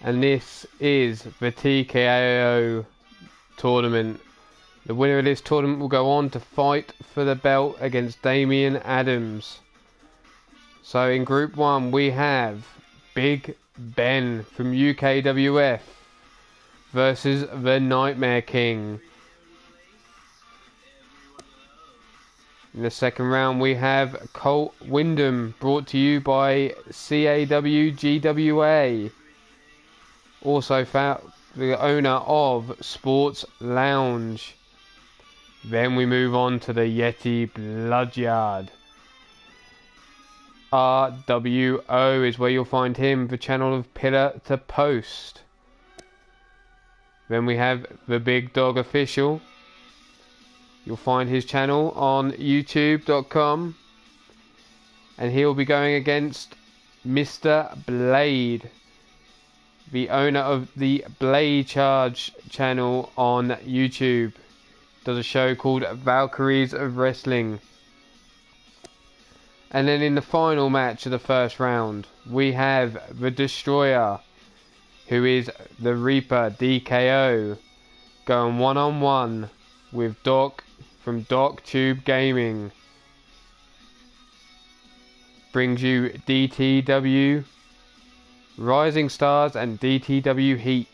and this is the TKO tournament. The winner of this tournament will go on to fight for the belt against Damian Adams. So in Group 1 we have Big Ben from UKWF versus the Nightmare King. In the second round we have Colt Wyndham, brought to you by CAWGWA, also the owner of Sports Lounge. Then we move on to the Yeti Bloodyard. RWO is where you'll find him, the channel of Pillar to Post. Then we have the Big Dog Official. You'll find his channel on youtube.com, and he'll be going against Mr. Blade, the owner of the Blade Charge channel on YouTube. Does a show called Valkyries of Wrestling. And then in the final match of the first round, we have the Destroyer, who is the Reaper DKO, going one-on-one with Doc from Doc Tube Gaming. Brings you DTW Rising Stars and DTW Heat.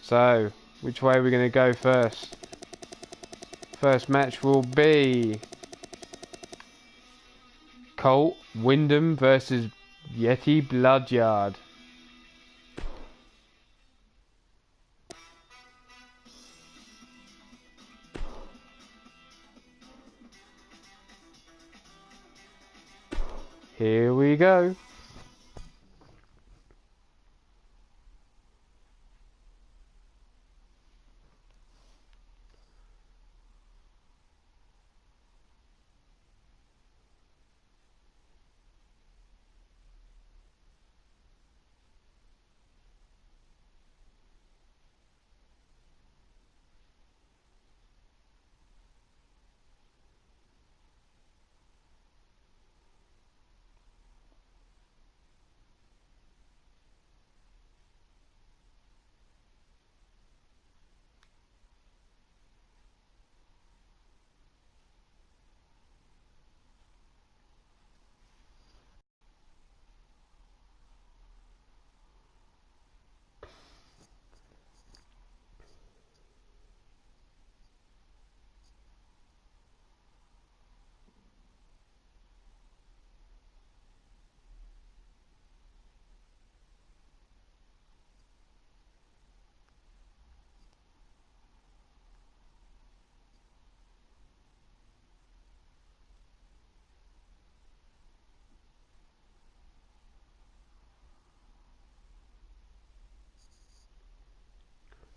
So, which way are we going to go first? First match will be Colt Wyndham versus Yeti Bloodyard. Here we go.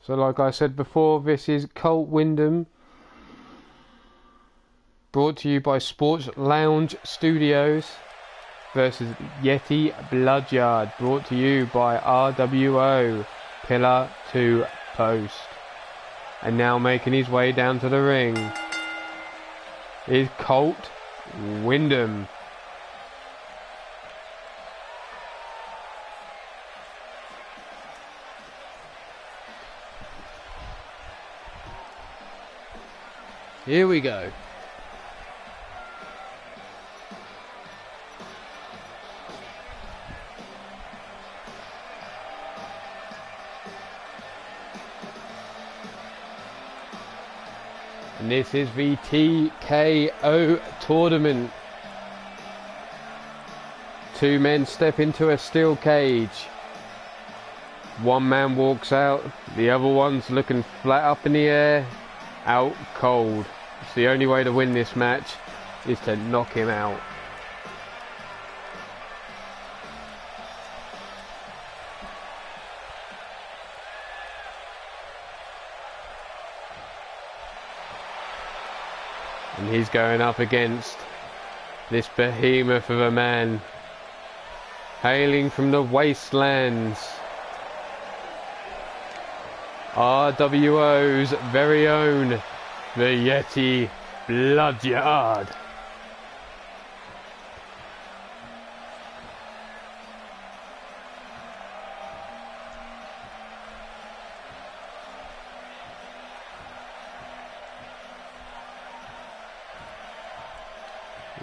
So like I said before, this is Colt Wyndham, brought to you by Sports Lounge Studios, versus Yeti Bloodyard, brought to you by RWO, Pillar to Post. And now making his way down to the ring is Colt Wyndham. Here we go. And this is the TKO tournament. Two men step into a steel cage. One man walks out, the other one's looking flat up in the air, out cold. It's the only way to win this match is to knock him out. And he's going up against this behemoth of a man, hailing from the wastelands, RWO's very own, the Yeti Bloodyard.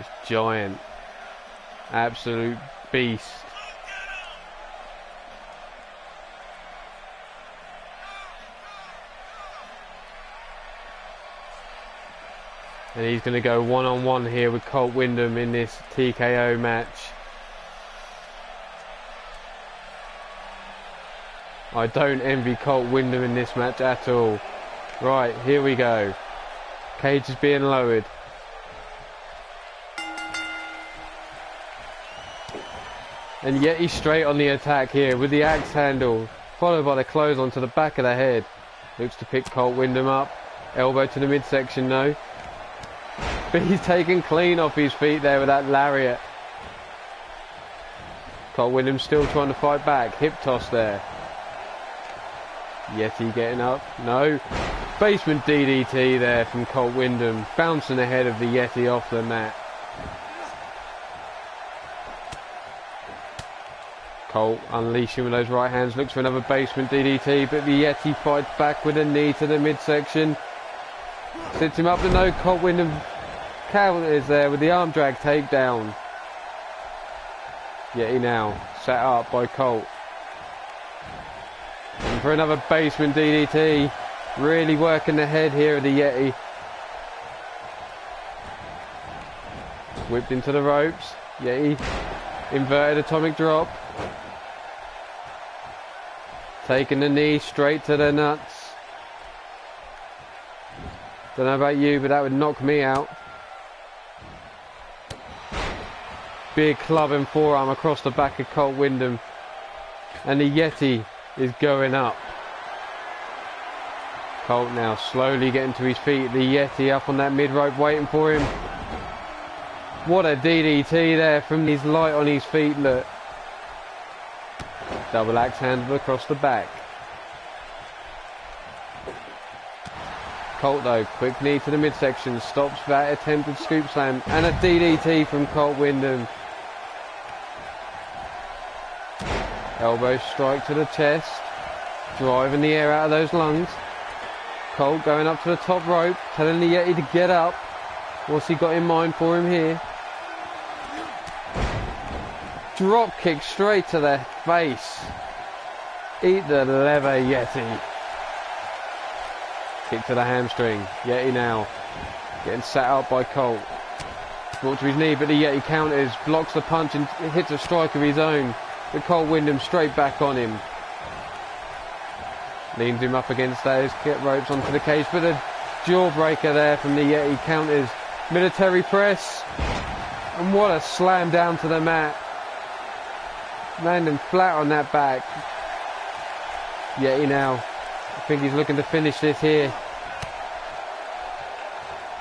This giant, absolute beast. And he's going to go one-on-one here with Colt Windham in this TKO match. I don't envy Colt Windham in this match at all. Right, here we go. Cage is being lowered. And yet he's straight on the attack here with the axe handle, followed by the clothesline to the back of the head. Looks to pick Colt Windham up. Elbow to the midsection, no. But he's taken clean off his feet there with that lariat. Colt Windham still trying to fight back. Hip toss there. Yeti getting up. No. Basement DDT there from Colt Windham. Bouncing the head of the Yeti off the mat. Colt unleashing with those right hands. Looks for another basement DDT. But the Yeti fights back with a knee to the midsection. Sits him up to no. Colt Windham is there with the arm drag takedown. Yeti now set up by Colt. And for another basement DDT. Really working the head here of the Yeti. Whipped into the ropes. Yeti inverted atomic drop. Taking the knee straight to the nuts. Don't know about you, but that would knock me out. Big club and forearm across the back of Colt Windham. And the Yeti is going up. Colt now slowly getting to his feet. The Yeti up on that mid-rope waiting for him. What a DDT there from his light on his feet, look. Double axe handle across the back. Colt though, quick knee to the midsection, stops that attempted scoop slam, and a DDT from Colt Windham. Elbow strike to the chest, driving the air out of those lungs. Colt going up to the top rope, telling the Yeti to get up. What's he got in mind for him here? Drop kick straight to the face. Eat the leather, Yeti. Kick to the hamstring. Yeti now getting sat up by Colt. Brought to his knee, but the Yeti counters, blocks the punch and hits a strike of his own. But Colt Windham straight back on him. Leans him up against those ropes onto the cage, but a jawbreaker there from the Yeti counters. Military press. And what a slam down to the mat. Landing flat on that back. Yeti now. I think he's looking to finish this here.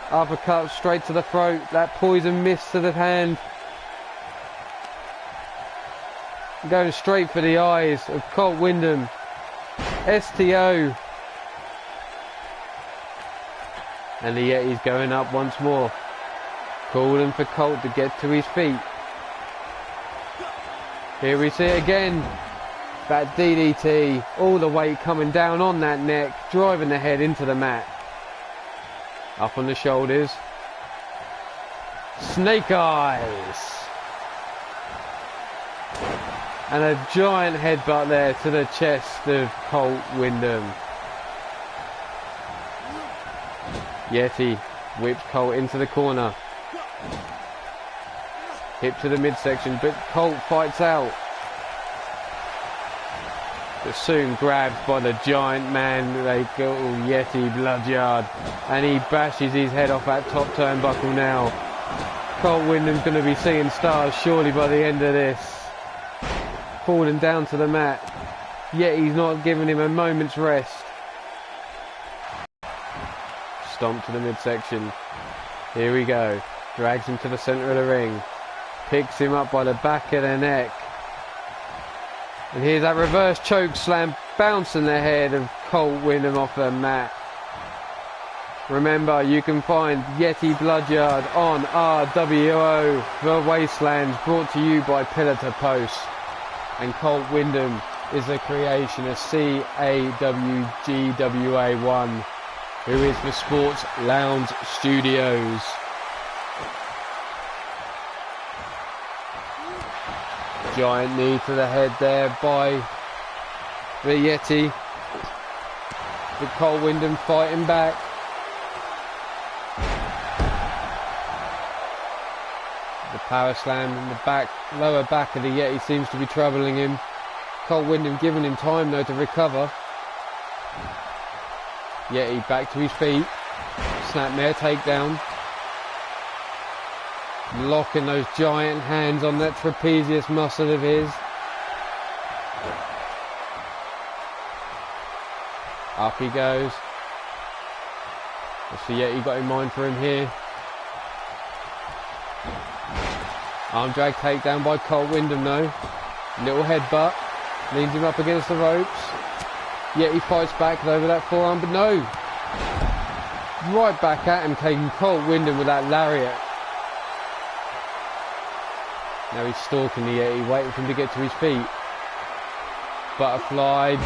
Uppercut straight to the throat. That poison mist to the hand. Going straight for the eyes of Colt Windham. STO. And the Yeti's going up once more. Calling for Colt to get to his feet. Here we see it again. That DDT. All the weight coming down on that neck. Driving the head into the mat. Up on the shoulders. Snake eyes. And a giant headbutt there to the chest of Colt Windham. Yeti whips Colt into the corner. Hip to the midsection, but Colt fights out. But soon grabbed by the giant man, they go Yeti Bloodyard. And he bashes his head off that top turnbuckle now. Colt Windham's going to be seeing stars surely by the end of this. Falling down to the mat. Yet he's not giving him a moment's rest. Stomp to the midsection. Here we go. Drags him to the centre of the ring. Picks him up by the back of the neck. And here's that reverse choke slam bouncing the head of Colt Windham off the mat. Remember, you can find Yeti Bloodyard on RWO The Wastelands, brought to you by Pillar to Post. And Colt Windham is a creation of CAWGWA1, who is for Sports Lounge Studios. Giant knee to the head there by the Yeti. With Cole Windham fighting back. The power slam in the back, lower back of the Yeti seems to be troubling him. Cole Windham giving him time though to recover. Yeti back to his feet. Snapmare takedown. Locking those giant hands on that trapezius muscle of his. Up he goes. What's the Yeti got in mind for him here? Arm drag takedown by Cole Windham though. Little headbutt. Leans him up against the ropes. Yeti fights back over that forearm, but no. Right back at him, taking Cole Windham with that lariat. Now he's stalking the Yeti, waiting for him to get to his feet. Butterfly.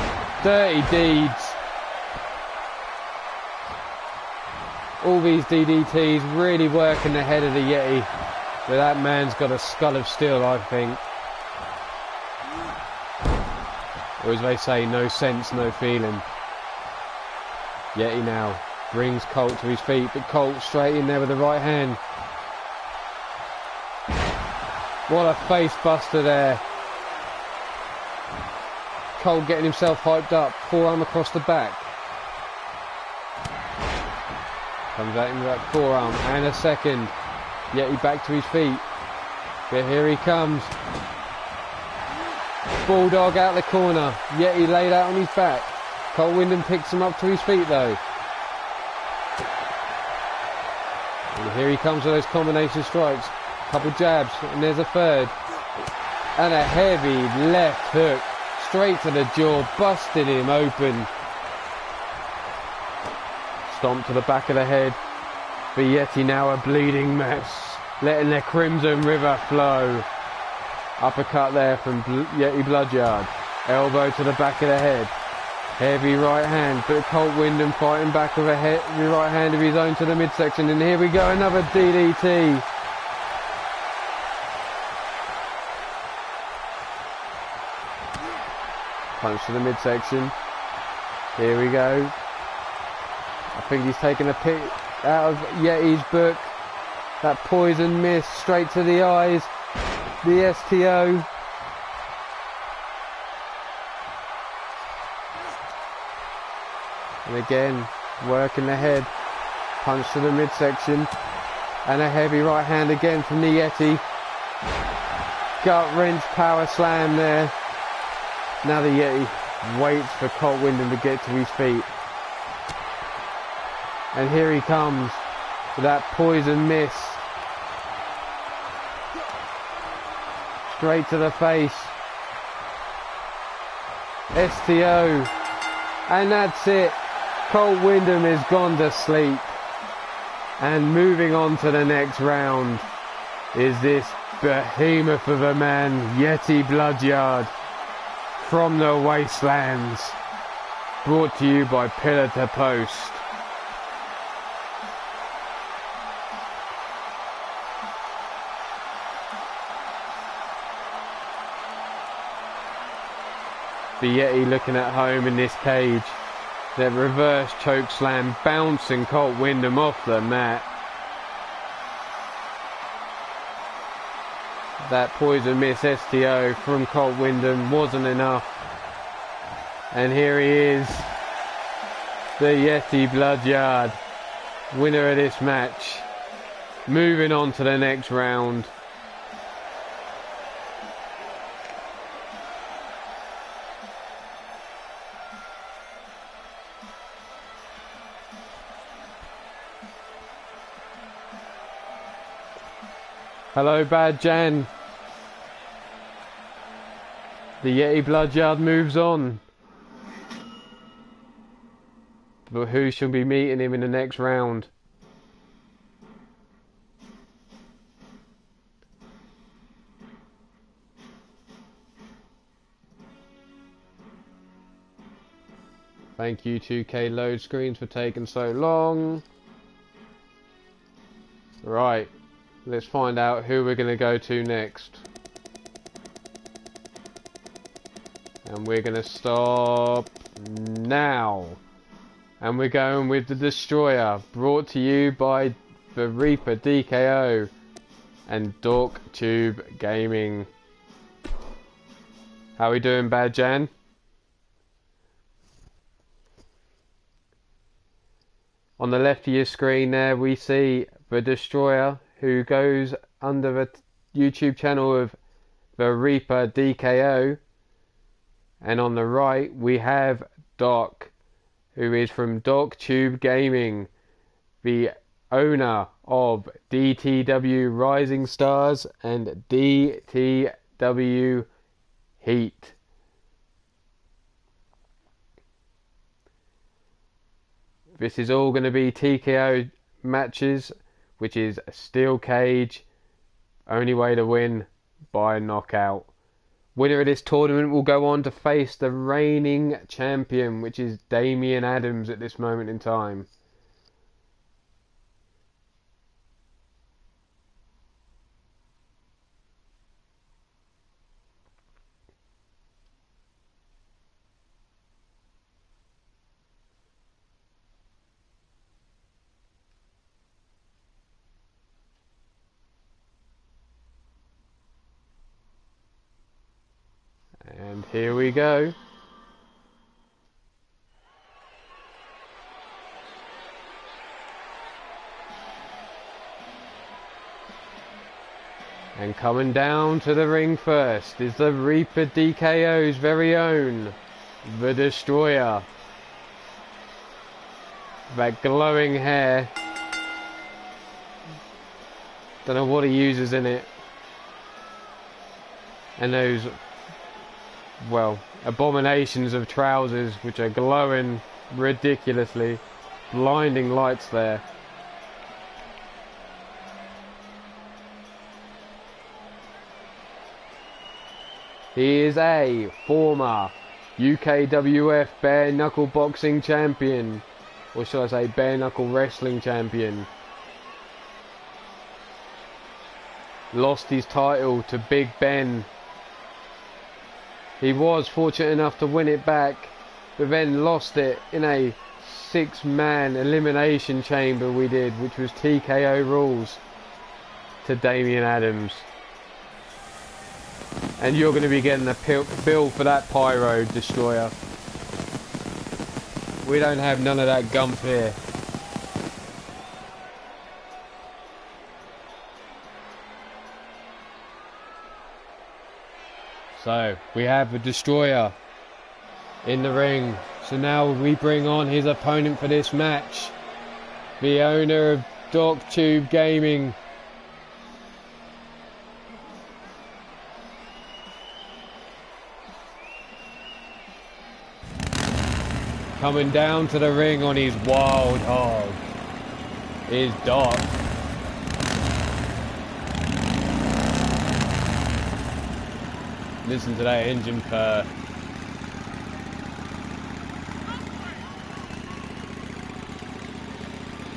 Dirty deeds. All these DDTs really working the head of the Yeti. But that man's got a skull of steel, I think. Or as they say, no sense, no feeling. Yeti now brings Colt to his feet, but Colt straight in there with the right hand. What a face buster there. Colt getting himself hyped up, forearm across the back. Comes at him with that forearm and a second. Yeti back to his feet. But here he comes. Bulldog out the corner. Yeti laid out on his back. Cole Windham picks him up to his feet though. And here he comes with those combination strikes. Couple jabs and there's a third. And a heavy left hook. Straight to the jaw, busting him open. Stomp to the back of the head. The Yeti now a bleeding mess. Letting their crimson river flow. Uppercut there from Yeti Bloodyard. Elbow to the back of the head. Heavy right hand, but Colt Windham fighting back with a heavy right hand of his own to the midsection. And here we go, another DDT. Punch to the midsection. Here we go. I think he's taking a pick out of Yeti's book. That poison mist straight to the eyes. The STO. And again, working the head. Punch to the midsection. And a heavy right hand again from the Yeti. Gut wrench power slam there. Now the Yeti waits for Colt Windham to get to his feet. And here he comes with that poison mist. Straight to the face. STO. And that's it. Colt Windham is gone to sleep. And moving on to the next round is this behemoth of a man, Yeti Bloodyard, from the Wastelands. Brought to you by Pillar to Post. The Yeti looking at home in this cage. That reverse choke slam bouncing Colt Windham off the mat. That poison miss STO from Colt Windham wasn't enough. And here he is. The Yeti Bloodyard. Winner of this match. Moving on to the next round. Hello, Bad Jan. The Yeti Bloodyard moves on. But who shall be meeting him in the next round? Thank you 2K Load Screens for taking so long. Right. Let's find out who we're going to go to next. And we're going to stop now. And we're going with the Destroyer, brought to you by the Reaper DKO and Dork Tube Gaming. How we doing, Bad Jan? On the left of your screen there we see the Destroyer, who goes under the YouTube channel of the Reaper DKO. And on the right we have Doc, who is from Dork Tube Gaming, the owner of DTW Rising Stars and DTW Heat. This is all going to be TKO matches, which is a steel cage. Only way to win, by knockout. Winner of this tournament will go on to face the reigning champion, which is Damian Adams at this moment in time. And here we go. And coming down to the ring first is the Reaper DKO's very own, the Destroyer. That glowing hair. Don't know what he uses in it. And those, well, abominations of trousers which are glowing ridiculously. Blinding lights there. He is a former UKWF bare knuckle boxing champion, or should I say bare knuckle wrestling champion. Lost his title to Big Ben. He was fortunate enough to win it back, but then lost it in a 6-man elimination chamber we did, which was TKO rules, to Damian Adams. And you're going to be getting a bill for that pyro, Destroyer. We don't have none of that gump here. So, we have the Destroyer in the ring. So now we bring on his opponent for this match. The owner of Dork Tube Gaming. Coming down to the ring on his wild hog is Doc. Listen to that engine purr.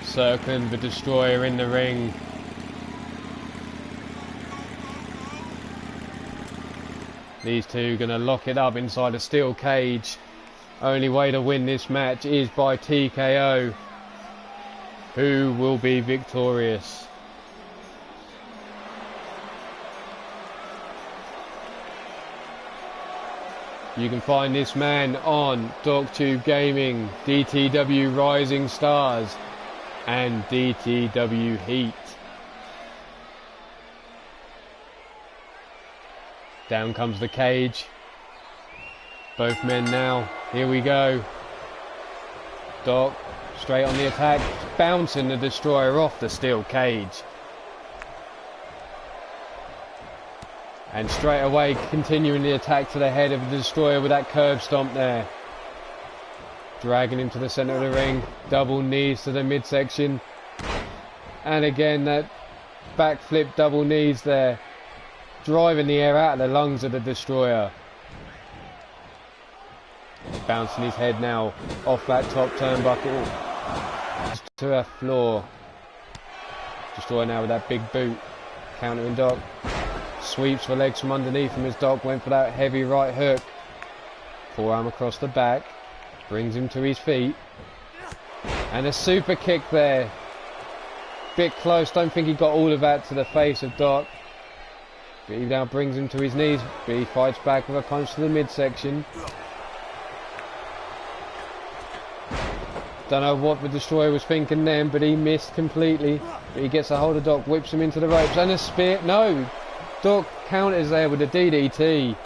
Circling the Destroyer in the ring. These two gonna lock it up inside a steel cage. Only way to win this match is by TKO. Who will be victorious? You can find this man on Dork Tube Gaming, DTW Rising Stars and DTW Heat. Down comes the cage. Both men now. Here we go. Doc straight on the attack, bouncing the Destroyer off the steel cage. And straight away continuing the attack to the head of the Destroyer with that curb stomp there. Dragging him to the centre of the ring. Double knees to the midsection. And again that backflip double knees there. Driving the air out of the lungs of the Destroyer. Bouncing his head now off that top turnbuckle to the floor. Destroyer now with that big boot. Countering Doc. Sweeps the legs from underneath him as Doc went for that heavy right hook. Forearm across the back. Brings him to his feet. And a super kick there. Bit close. Don't think he got all of that to the face of Doc. But he now brings him to his knees. But he fights back with a punch to the midsection. Don't know what the Destroyer was thinking then, but he missed completely. But he gets a hold of Doc, whips him into the ropes, and a spear. No! Doc counters there with a DDT.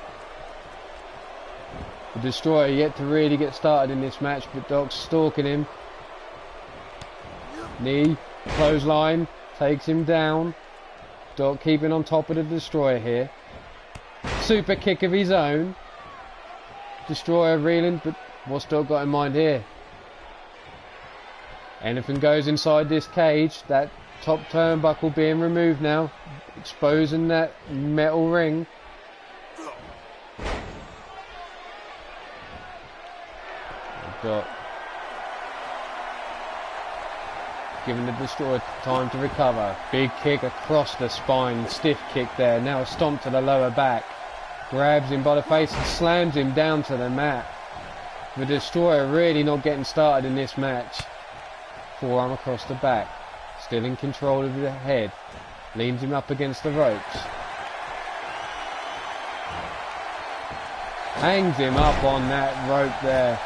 The Destroyer yet to really get started in this match, but Doc's stalking him. Knee, clothesline, takes him down. Doc keeping on top of the Destroyer here. Super kick of his own. Destroyer reeling, but what's Doc got in mind here? Anything goes inside this cage. That top turnbuckle being removed now, exposing that metal ring. Doc giving the Destroyer time to recover. Big kick across the spine, stiff kick there. Now a stomp to the lower back. Grabs him by the face and slams him down to the mat. The Destroyer really not getting started in this match. Forearm across the back. Still in control of the head. Leans him up against the ropes. Hangs him up on that rope there.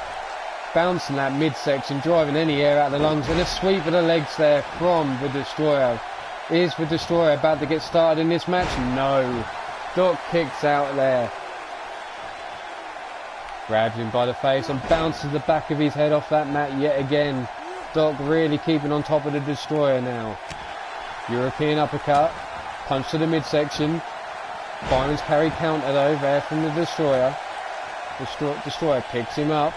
Bouncing that midsection, driving any air out of the lungs, and a sweep of the legs there from the Destroyer. Is the Destroyer about to get started in this match? No. Doc kicks out there. Grabs him by the face and bounces the back of his head off that mat yet again. Doc really keeping on top of the Destroyer now. European uppercut. Punch to the midsection. Fireman's carry counter though there from the Destroyer. Destroyer picks him up.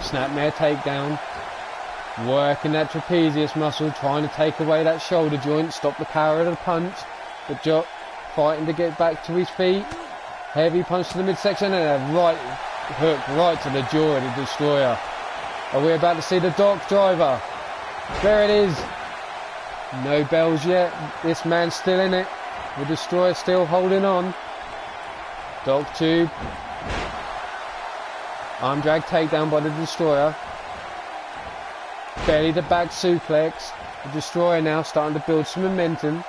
Snapmare takedown. Working that trapezius muscle, trying to take away that shoulder joint, stop the power of the punch. But Doc fighting to get back to his feet. Heavy punch to the midsection and a right hook right to the jaw of the Destroyer. Are we about to see the Doc driver? There it is. No bells yet. This man's still in it. The Destroyer still holding on. Doc tube. Arm drag takedown by the Destroyer. Belly to back suplex. The Destroyer now starting to build some momentum.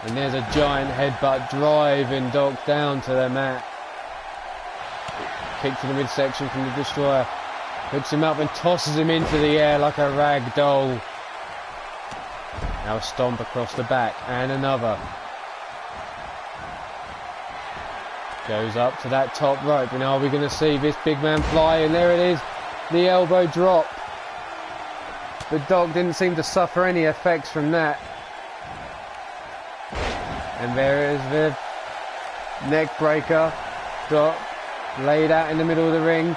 And there's a giant headbutt driving Doc down to the mat. Kick to the midsection from the Destroyer. Hooks him up and tosses him into the air like a rag doll. Now a stomp across the back and another. Goes up to that top rope, and are we going to see this big man fly? And there it is, the elbow drop. But Doc didn't seem to suffer any effects from that. And there is the neck breaker. Doc laid out in the middle of the ring.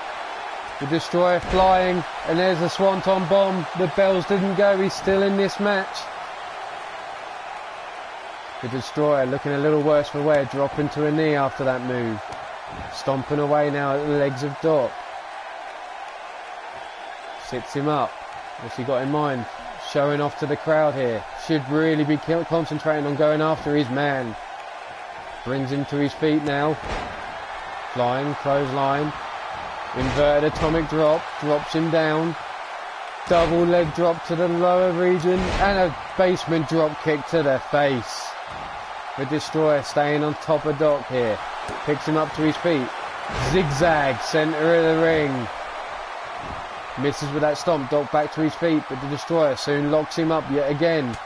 The Destroyer flying, and there's the Swanton Bomb. The bells didn't go, he's still in this match. The Destroyer looking a little worse for wear, dropping to a knee after that move. Stomping away now at the legs of Doc. Sits him up. What's he got in mind? Showing off to the crowd here. Should really be concentrating on going after his man. Brings him to his feet now. Flying, clothesline. Inverted atomic drop, drops him down. Double leg drop to the lower region and a basement drop kick to the face. The Destroyer staying on top of Doc here. Picks him up to his feet. Zigzag, centre of the ring. Misses with that stomp. Doc back to his feet, but the Destroyer soon locks him up yet again.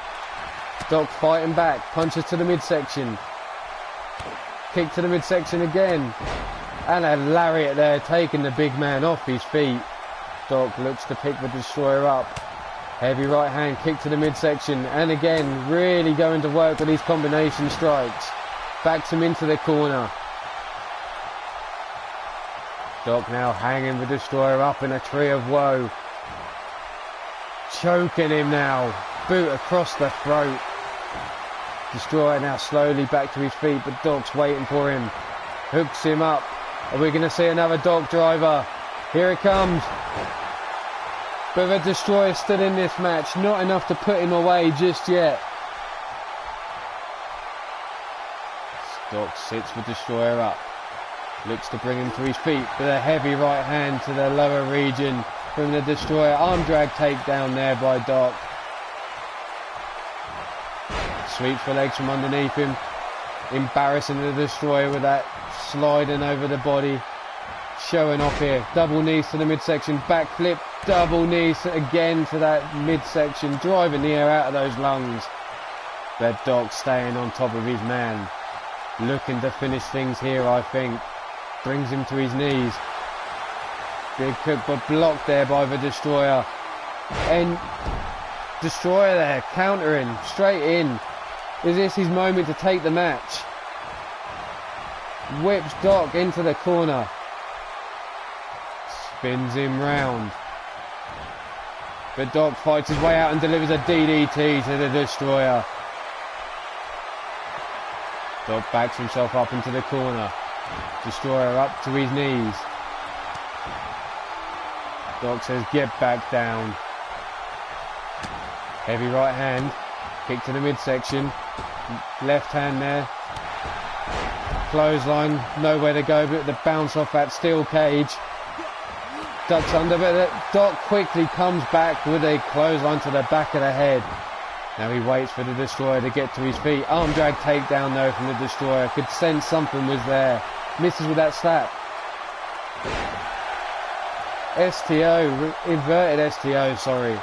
Doc fighting back. Punches to the midsection. Kick to the midsection again. And a lariat there, taking the big man off his feet. Doc looks to pick the Destroyer up. Heavy right hand kick to the midsection. And again, really going to work with these combination strikes. Backs him into the corner. Doc now hanging the Destroyer up in a tree of woe. Choking him now. Boot across the throat. Destroyer now slowly back to his feet, but Doc's waiting for him. Hooks him up. Are we going to see another Doc driver? Here it comes. But the Destroyer still in this match. Not enough to put him away just yet. Doc sits the Destroyer up. Looks to bring him to his feet, but a heavy right hand to the lower region from the Destroyer. Arm drag takedown there by Doc. Sweeps the legs from underneath him. Embarrassing the Destroyer with that sliding over the body. Showing off here. Double knees to the midsection. Backflip. Double knees again to that midsection. Driving the air out of those lungs. But Doc staying on top of his man. Looking to finish things here, I think. Brings him to his knees. Big hook, but blocked there by the Destroyer. And Destroyer there, countering, straight in. Is this his moment to take the match? Whips Doc into the corner. Spins him round. But Doc fights his way out and delivers a DDT to the Destroyer. Doc backs himself up into the corner. Destroyer up to his knees. Doc says, get back down. Heavy right hand. Kick to the midsection. Left hand there. Clothesline. Nowhere to go but the bounce off that steel cage. Ducks under, but Doc quickly comes back with a clothesline to the back of the head. Now he waits for the Destroyer to get to his feet. Arm drag takedown though from the Destroyer. Could sense something was there. Misses with that slap. STO, inverted STO, sorry.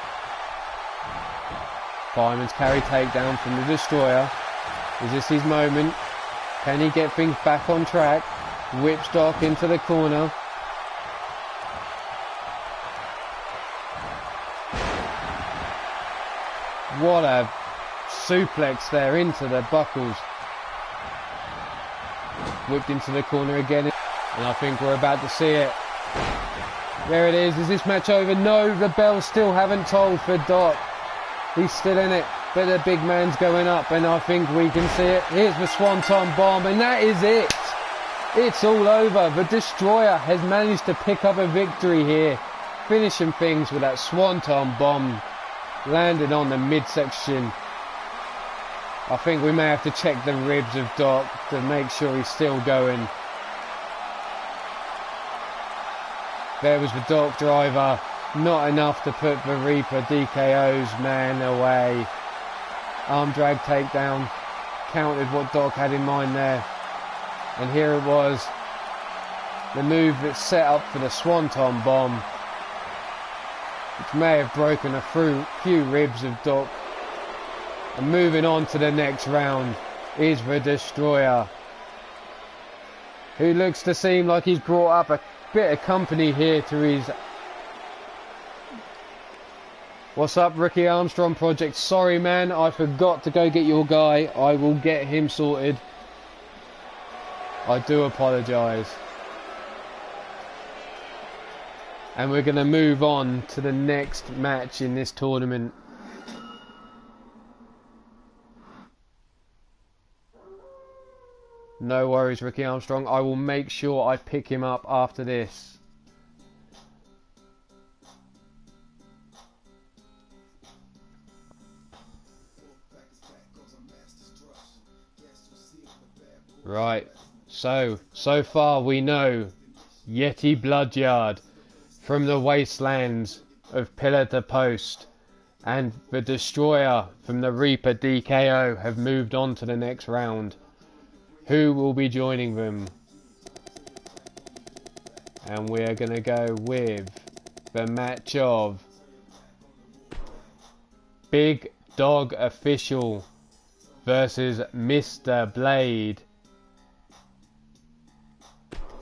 Fireman's carry takedown from the Destroyer. Is this his moment? Can he get things back on track? Whips Doc into the corner. What a suplex there into the buckles. Whipped into the corner again. And I think we're about to see it. There it is. Is this match over? No, the bells still haven't tolled for Doc. He's still in it. But the big man's going up. And I think we can see it. Here's the Swanton Bomb. And that is it. It's all over. The Destroyer has managed to pick up a victory here. Finishing things with that Swanton Bomb. Landed on the midsection. I think we may have to check the ribs of Doc to make sure he's still going. There was the Doc driver. Not enough to put the Reaper DKO's man away. Arm drag takedown. Counted what Doc had in mind there. And here it was. The move that's set up for the Swanton Bomb. Which may have broken a few ribs of Doc. And moving on to the next round is the Destroyer. Who looks to seem like he's brought up a bit of company here to his... What's up, Ricky Armstrong Project? Sorry man, I forgot to go get your guy. I will get him sorted. I do apologise. And we're going to move on to the next match in this tournament. No worries, Ricky Armstrong. I will make sure I pick him up after this. Right. So far we know Yeti Bloodyard from the wastelands of Pillar to Post and the Destroyer from the Reaper DKO have moved on to the next round. Who will be joining them? And we are going to go with the match of Big Dog Official versus Mr. Blade.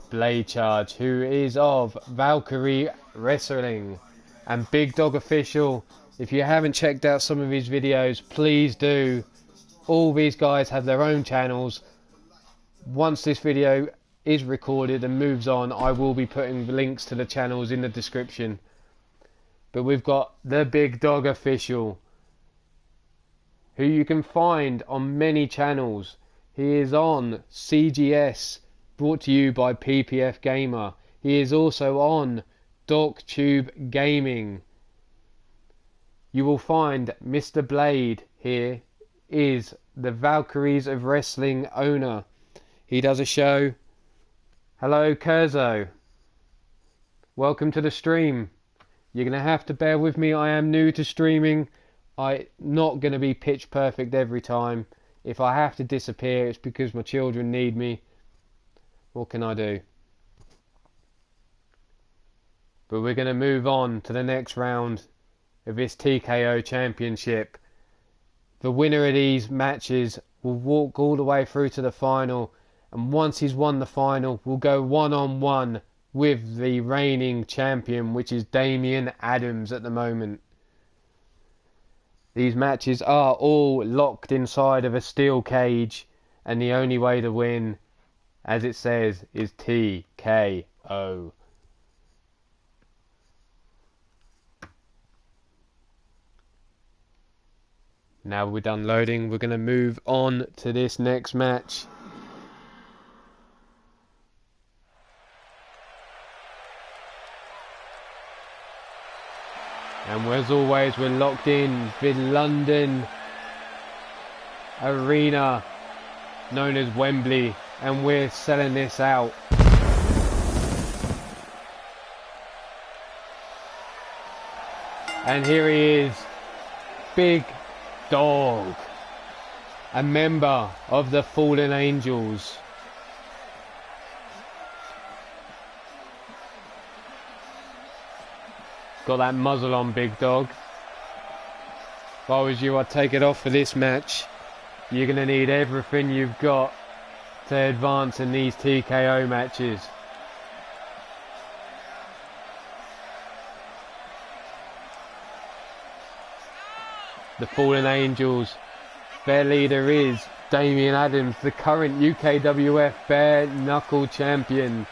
Blade Charge, who is of Valkyrie Wrestling. And Big Dog Official, if you haven't checked out some of his videos, please do. All these guys have their own channels. Once this video is recorded and moves on, I will be putting the links to the channels in the description. But we've got the Big Dog Official, who you can find on many channels. He is on CGS, brought to you by PPF Gamer. He is also on DocTube Gaming. You will find Mr. Blade here is the Valkyries of Wrestling owner. He does a show Hello, Kerrzo. Welcome to the stream. You're going to have to bear with me. I am new to streaming. I'm not going to be pitch perfect every time. If I have to disappear, it's because my children need me. What can I do? But we're going to move on to the next round of this TKO Championship. The winner of these matches will walk all the way through to the final. And once he's won the final, we'll go one-on-one with the reigning champion, which is Damian Adams at the moment. These matches are all locked inside of a steel cage, and the only way to win, as it says, is TKO. Now we're done loading, we're going to move on to this next match. And as always, we're locked in the London arena known as Wembley, and we're selling this out. And here he is, Big Dog, a member of the Fallen Angels. Got that muzzle on, Big Dog. If I was you, I'd take it off for this match. You're going to need everything you've got to advance in these TKO matches. The Fallen Angels, their leader is Damian Adams, the current UKWF bare knuckle champion.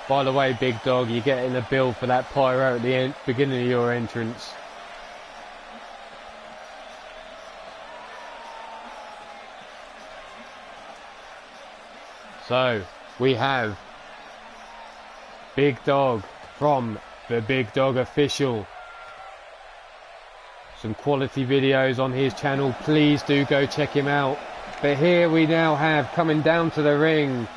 By the way, Big Dog, you're getting a bill for that pyro at the beginning of your entrance. So, we have Big Dog from the Big Dog Official. Some quality videos on his channel, please do go check him out. But here we now have, coming down to the ring,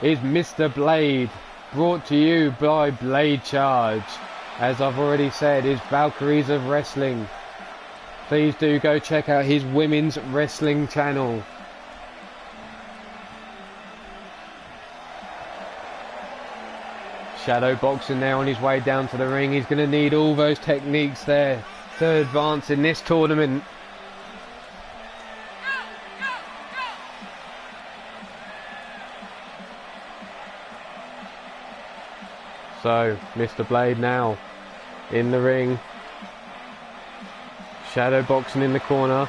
is Mr. Blade. Brought to you by Blade Charge. As I've already said, is Valkyries of Wrestling. Please do go check out his women's wrestling channel. Shadow boxing there on his way down to the ring. He's going to need all those techniques there to advance in this tournament. So, Mr. Blade now in the ring. Shadow boxing in the corner.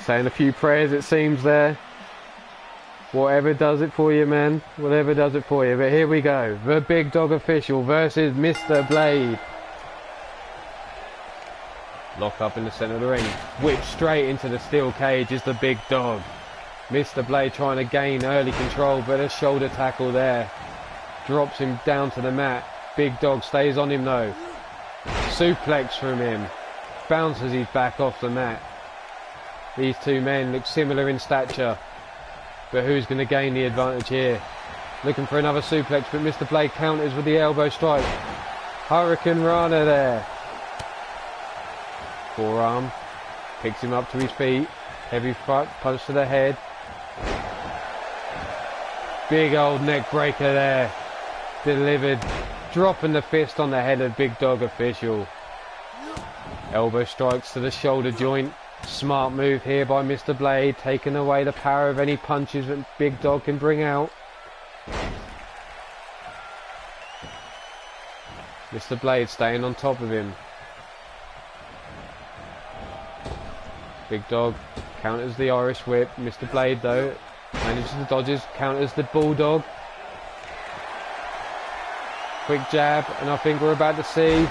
Saying a few prayers, it seems, there. Whatever does it for you, man. Whatever does it for you. But here we go. The Big Dog Official versus Mr. Blade. Lock up in the centre of the ring. Whip straight into the steel cage is the Big Dog. Mr. Blade trying to gain early control, but a shoulder tackle there. Drops him down to the mat. Big Dog stays on him though. Suplex from him. Bounces his back off the mat. These two men look similar in stature. But who's going to gain the advantage here? Looking for another suplex, but Mr. Blade counters with the elbow strike. Hurricane Rana there. Forearm. Picks him up to his feet. Heavy punch to the head. Big old neck breaker there. Delivered. Dropping the fist on the head of Big Dog Official. Elbow strikes to the shoulder joint. Smart move here by Mr. Blade, taking away the power of any punches that Big Dog can bring out. Mr. Blade staying on top of him. Big Dog counters the Irish whip. Mr. Blade though manages the dodges, counters the Bulldog. Quick jab, and I think we're about to see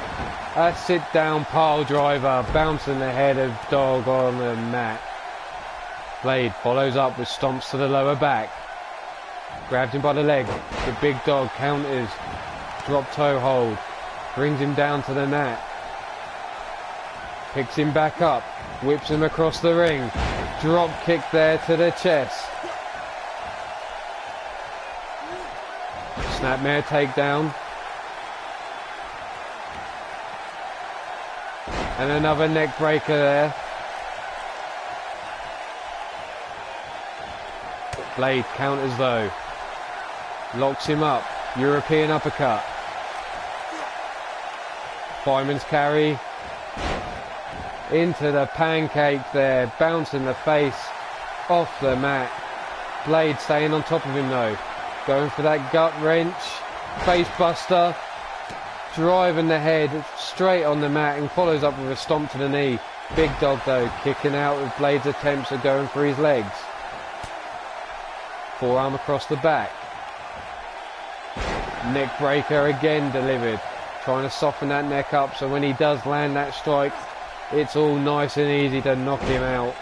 a sit down pile driver, bouncing the head of Dog on the mat. Blade follows up with stomps to the lower back. Grabs him by the leg. The Big Dog counters. Drop toe hold. Brings him down to the mat. Picks him back up. Whips him across the ring. Drop kick there to the chest. Snapmare takedown. And another neck breaker there. Blade counters though. Locks him up. European uppercut. Fireman's carry. Into the pancake there. Bouncing the face off the mat. Blade staying on top of him though. Going for that gut wrench. Face buster. Driving the head straight on the mat and follows up with a stomp to the knee. Big Dog though kicking out with Blade's attempts at going for his legs. Forearm across the back. Neck breaker again delivered. Trying to soften that neck up so when he does land that strike, it's all nice and easy to knock him out.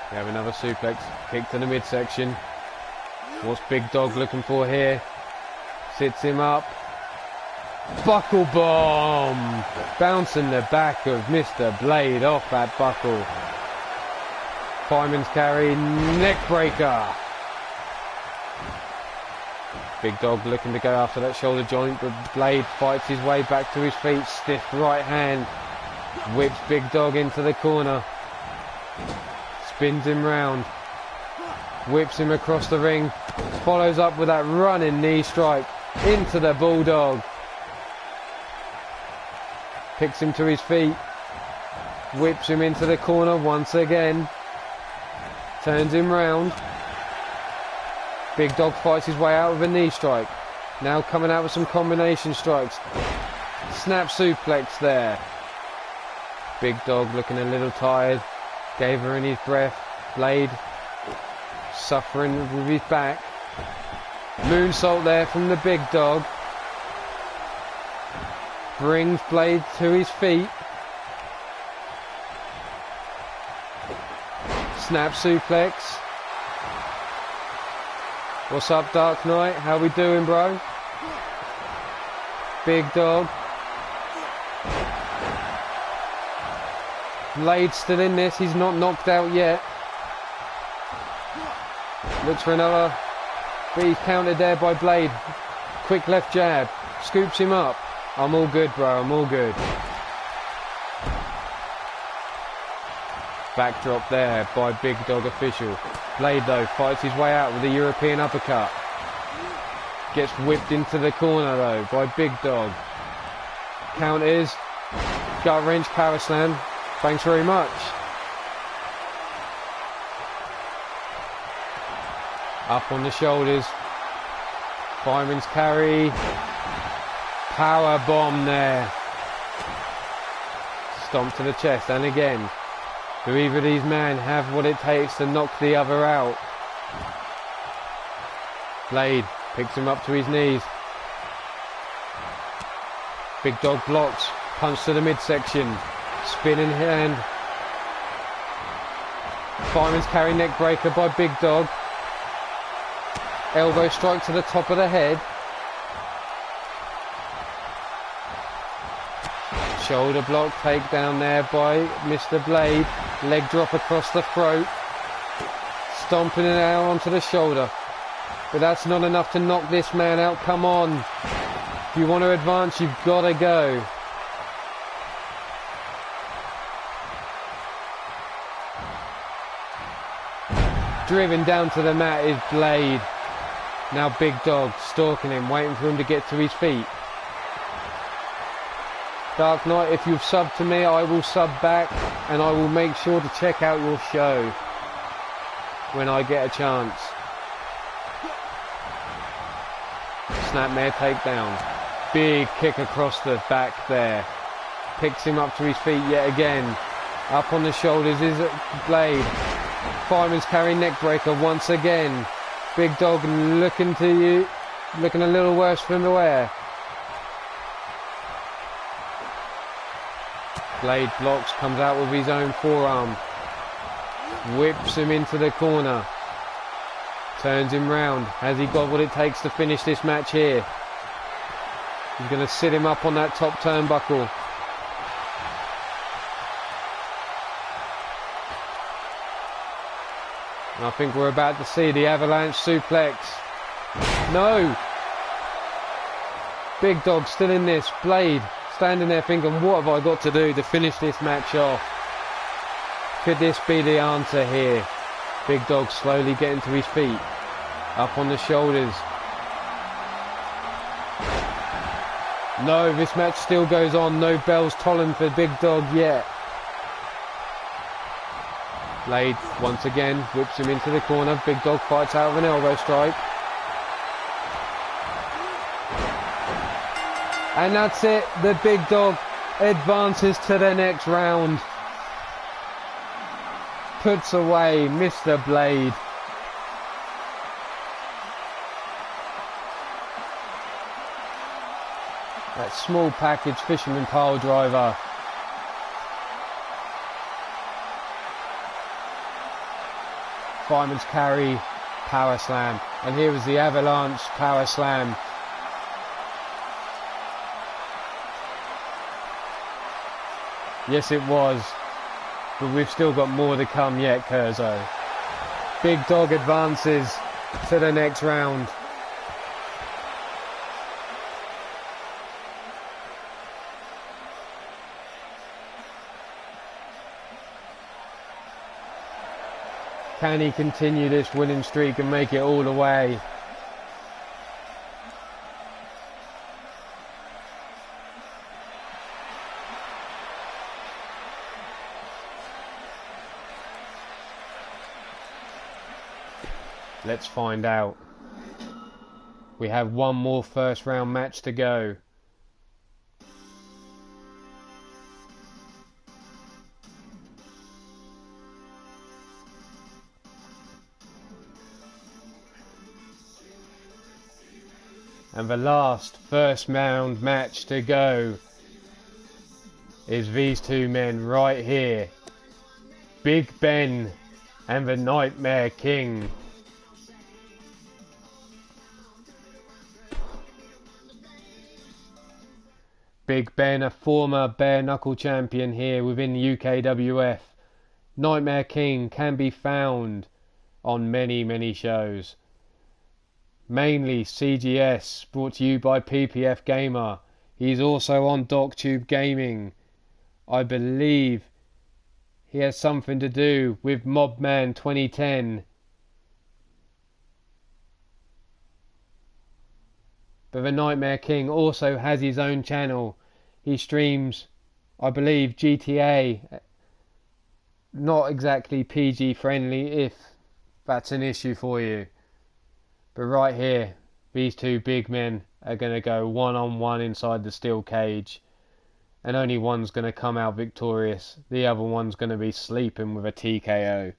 We have another suplex, kick to the midsection. What's Big Dog looking for here? Sits him up. Buckle bomb! Bouncing the back of Mr. Blade off that buckle. Fireman's carry, neck breaker. Big Dog looking to go after that shoulder joint, but Blade fights his way back to his feet. Stiff right hand. Whips Big Dog into the corner. Spins him round. Whips him across the ring. Follows up with that running knee strike into the Bulldog. Picks him to his feet. Whips him into the corner once again. Turns him round. Big Dog fights his way out with a knee strike. Now coming out with some combination strikes. Snap suplex there. Big Dog looking a little tired. Gave her in his breath. Blade suffering with his back. Moonsault there from the Big Dog. Brings Blade to his feet. Snap suplex. What's up, Dark Knight? How we doing, bro? Big Dog. Blade still in this. He's not knocked out yet. Looks for another. But he's countered there by Blade. Quick left jab. Scoops him up. I'm all good, bro. I'm all good. Backdrop there by Big Dog official. Blade though fights his way out with a European uppercut. Gets whipped into the corner though by Big Dog. Counters. Gut wrench power slam. Thanks very much. Up on the shoulders. Fireman's carry. Power bomb there. Stomp to the chest and again. Do either of these men have what it takes to knock the other out? Blade picks him up to his knees. Big Dog blocks. Punch to the midsection. Spinning hand. Fireman's carry neck breaker by Big Dog. Elbow strike to the top of the head. Shoulder block takedown there by Mr. Blade. Leg drop across the throat. Stomping it out onto the shoulder. But that's not enough to knock this man out. Come on. If you want to advance, you've got to go. Driven down to the mat is Blade. Now Big Dog stalking him, waiting for him to get to his feet. Dark Knight, if you've subbed to me, I will sub back and I will make sure to check out your show when I get a chance. Snapmare takedown. Big kick across the back there. Picks him up to his feet yet again. Up on the shoulders is Blade. Fireman's carry neck breaker once again. Big Dog looking to you, looking a little worse from the wear. Blade blocks, comes out with his own forearm. Whips him into the corner. Turns him round. Has he got what it takes to finish this match here? He's going to sit him up on that top turnbuckle. And I think we're about to see the avalanche suplex. No! Big Dog still in this. Blade standing there thinking, what have I got to do to finish this match off? Could this be the answer here? Big Dog slowly getting to his feet. Up on the shoulders. No, this match still goes on. No bells tolling for Big Dog yet. Blade once again whips him into the corner. Big Dog fights out of an elbow strike. And that's it. The Big Dog advances to the next round. Puts away Mr. Blade. That small package fisherman pile driver. Fireman's carry, power slam. And here was the avalanche power slam. Yes, it was. But we've still got more to come yet, Kerrzo. Big Dog advances to the next round. Can he continue this winning streak and make it all the way? Let's find out. We have one more first round match to go. And the last first round match to go is these two men right here. Big Ben and the Nightmare King. Big Ben, a former bare knuckle champion here within the UKWF. Nightmare King can be found on many shows. Mainly CGS, brought to you by PPF Gamer. He's also on DocTube Gaming. I believe he has something to do with Mobman 2010. But the Nightmare King also has his own channel. He streams, I believe, GTA. Not exactly PG friendly, if that's an issue for you. But right here, these two big men are going to go one-on-one inside the steel cage. And only one's going to come out victorious. The other one's going to be sleeping with a TKO.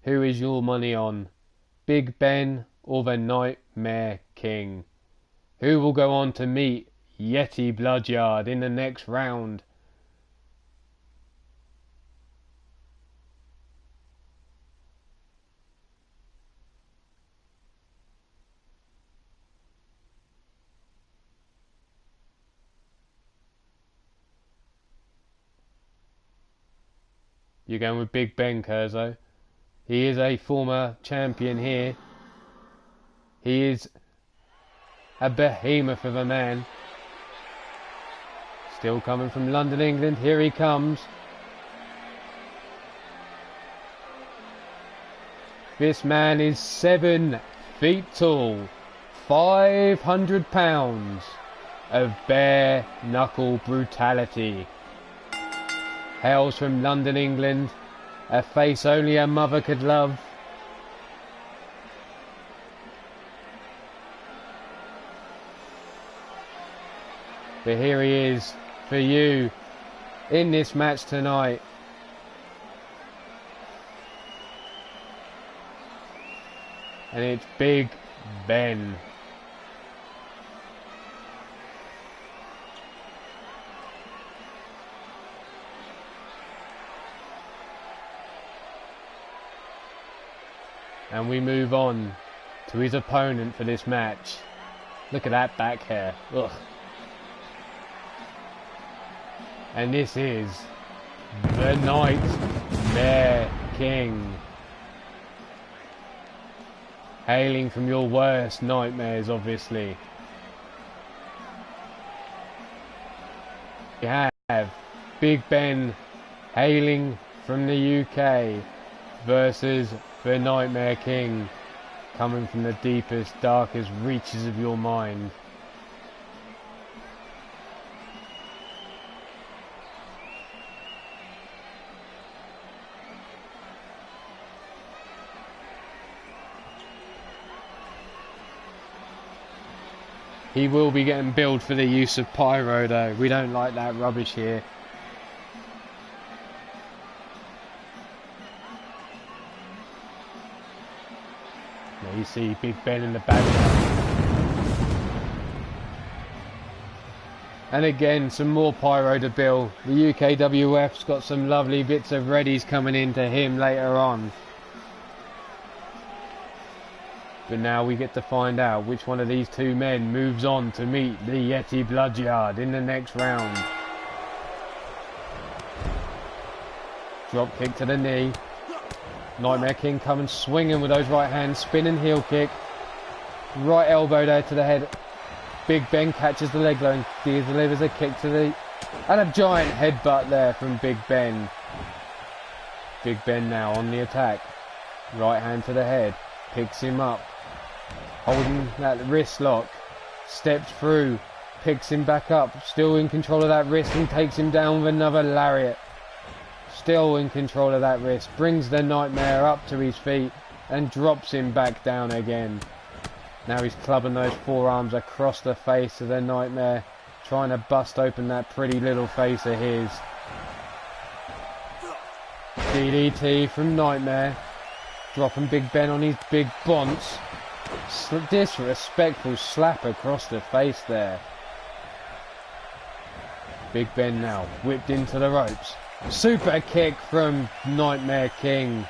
Who is your money on? Big Ben or the Nightmare King? Who will go on to meet Yeti Bloodyard in the next round? You're going with Big Ben, Kerrzo. He is a former champion here. He is a behemoth of a man. Still coming from London, England. Here he comes. This man is 7 feet tall. 500 pounds of bare knuckle brutality. Hails from London, England. A face only a mother could love. But here he is for you in this match tonight. And it's Big Ben. And we move on to his opponent for this match. Look at that back hair. Ugh. And this is the Nightmare King. Hailing from your worst nightmares, obviously. You have Big Ben hailing from the UK versus the Nightmare King coming from the deepest, darkest reaches of your mind. He will be getting billed for the use of pyro though. We don't like that rubbish here. Now you see Big Ben in the background. And again, some more pyro to bill. The UKWF's got some lovely bits of readies coming into him later on. But now we get to find out which one of these two men moves on to meet the Yeti Bloodyard in the next round. Drop kick to the knee. Nightmare King coming swinging with those right hands. Spinning heel kick. Right elbow there to the head. Big Ben catches the leg low and delivers a kick to the... And a giant headbutt there from Big Ben. Big Ben now on the attack. Right hand to the head. Picks him up. Holding that wrist lock, steps through, picks him back up, still in control of that wrist and takes him down with another lariat. Still in control of that wrist, brings the Nightmare up to his feet and drops him back down again. Now he's clubbing those forearms across the face of the Nightmare, trying to bust open that pretty little face of his. DDT from Nightmare, dropping Big Ben on his big bonce. Disrespectful slap across the face there. Big Ben now whipped into the ropes. Super kick from Nightmare King.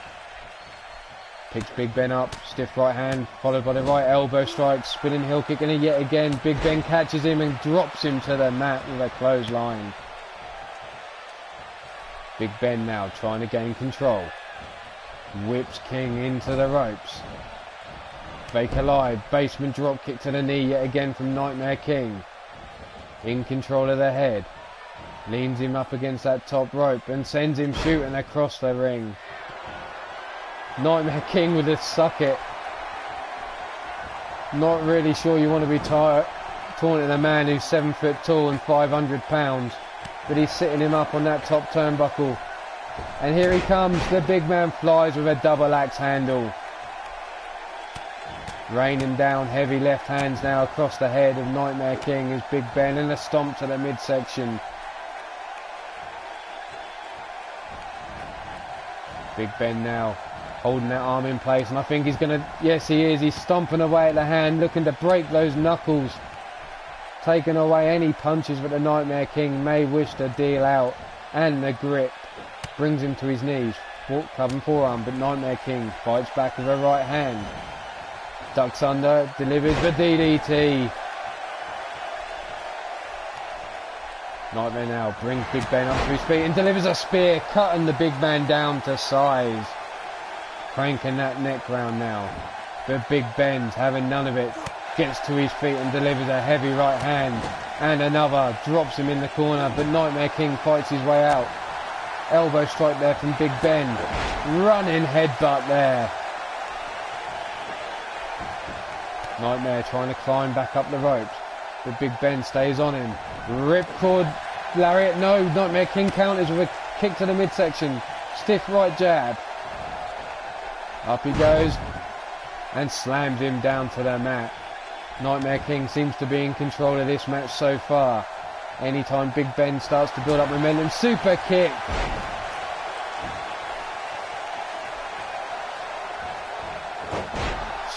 Picks Big Ben up, stiff right hand, followed by the right elbow strike, spinning heel kick, and yet again Big Ben catches him and drops him to the mat with a clothesline. Big Ben now trying to gain control. Whips King into the ropes. They collide, basement drop kick to the knee yet again from Nightmare King. In control of the head. Leans him up against that top rope and sends him shooting across the ring. Nightmare King with a suck it. Not really sure you want to be taunting a man who's 7 foot tall and 500 pounds. But he's sitting him up on that top turnbuckle. And here he comes, the big man flies with a double axe handle. Raining down heavy left hands now across the head of Nightmare King is Big Ben, and a stomp to the midsection. Big Ben now holding that arm in place, and I think he's going to... Yes, he is. He's stomping away at the hand, looking to break those knuckles. Taking away any punches that the Nightmare King may wish to deal out. And the grip brings him to his knees. Clubbing forearm, but Nightmare King fights back with a right hand. Ducks under, delivers the DDT. Nightmare now brings Big Ben up to his feet and delivers a spear, cutting the big man down to size. Cranking that neck round now. But Big Ben's having none of it. Gets to his feet and delivers a heavy right hand. And another, drops him in the corner, but Nightmare King fights his way out. Elbow strike there from Big Ben. Running headbutt there. Nightmare trying to climb back up the ropes, but Big Ben stays on him. Ripcord lariat, no, Nightmare King counters with a kick to the midsection. Stiff right jab. Up he goes and slams him down to the mat. Nightmare King seems to be in control of this match so far. Anytime Big Ben starts to build up momentum, super kick.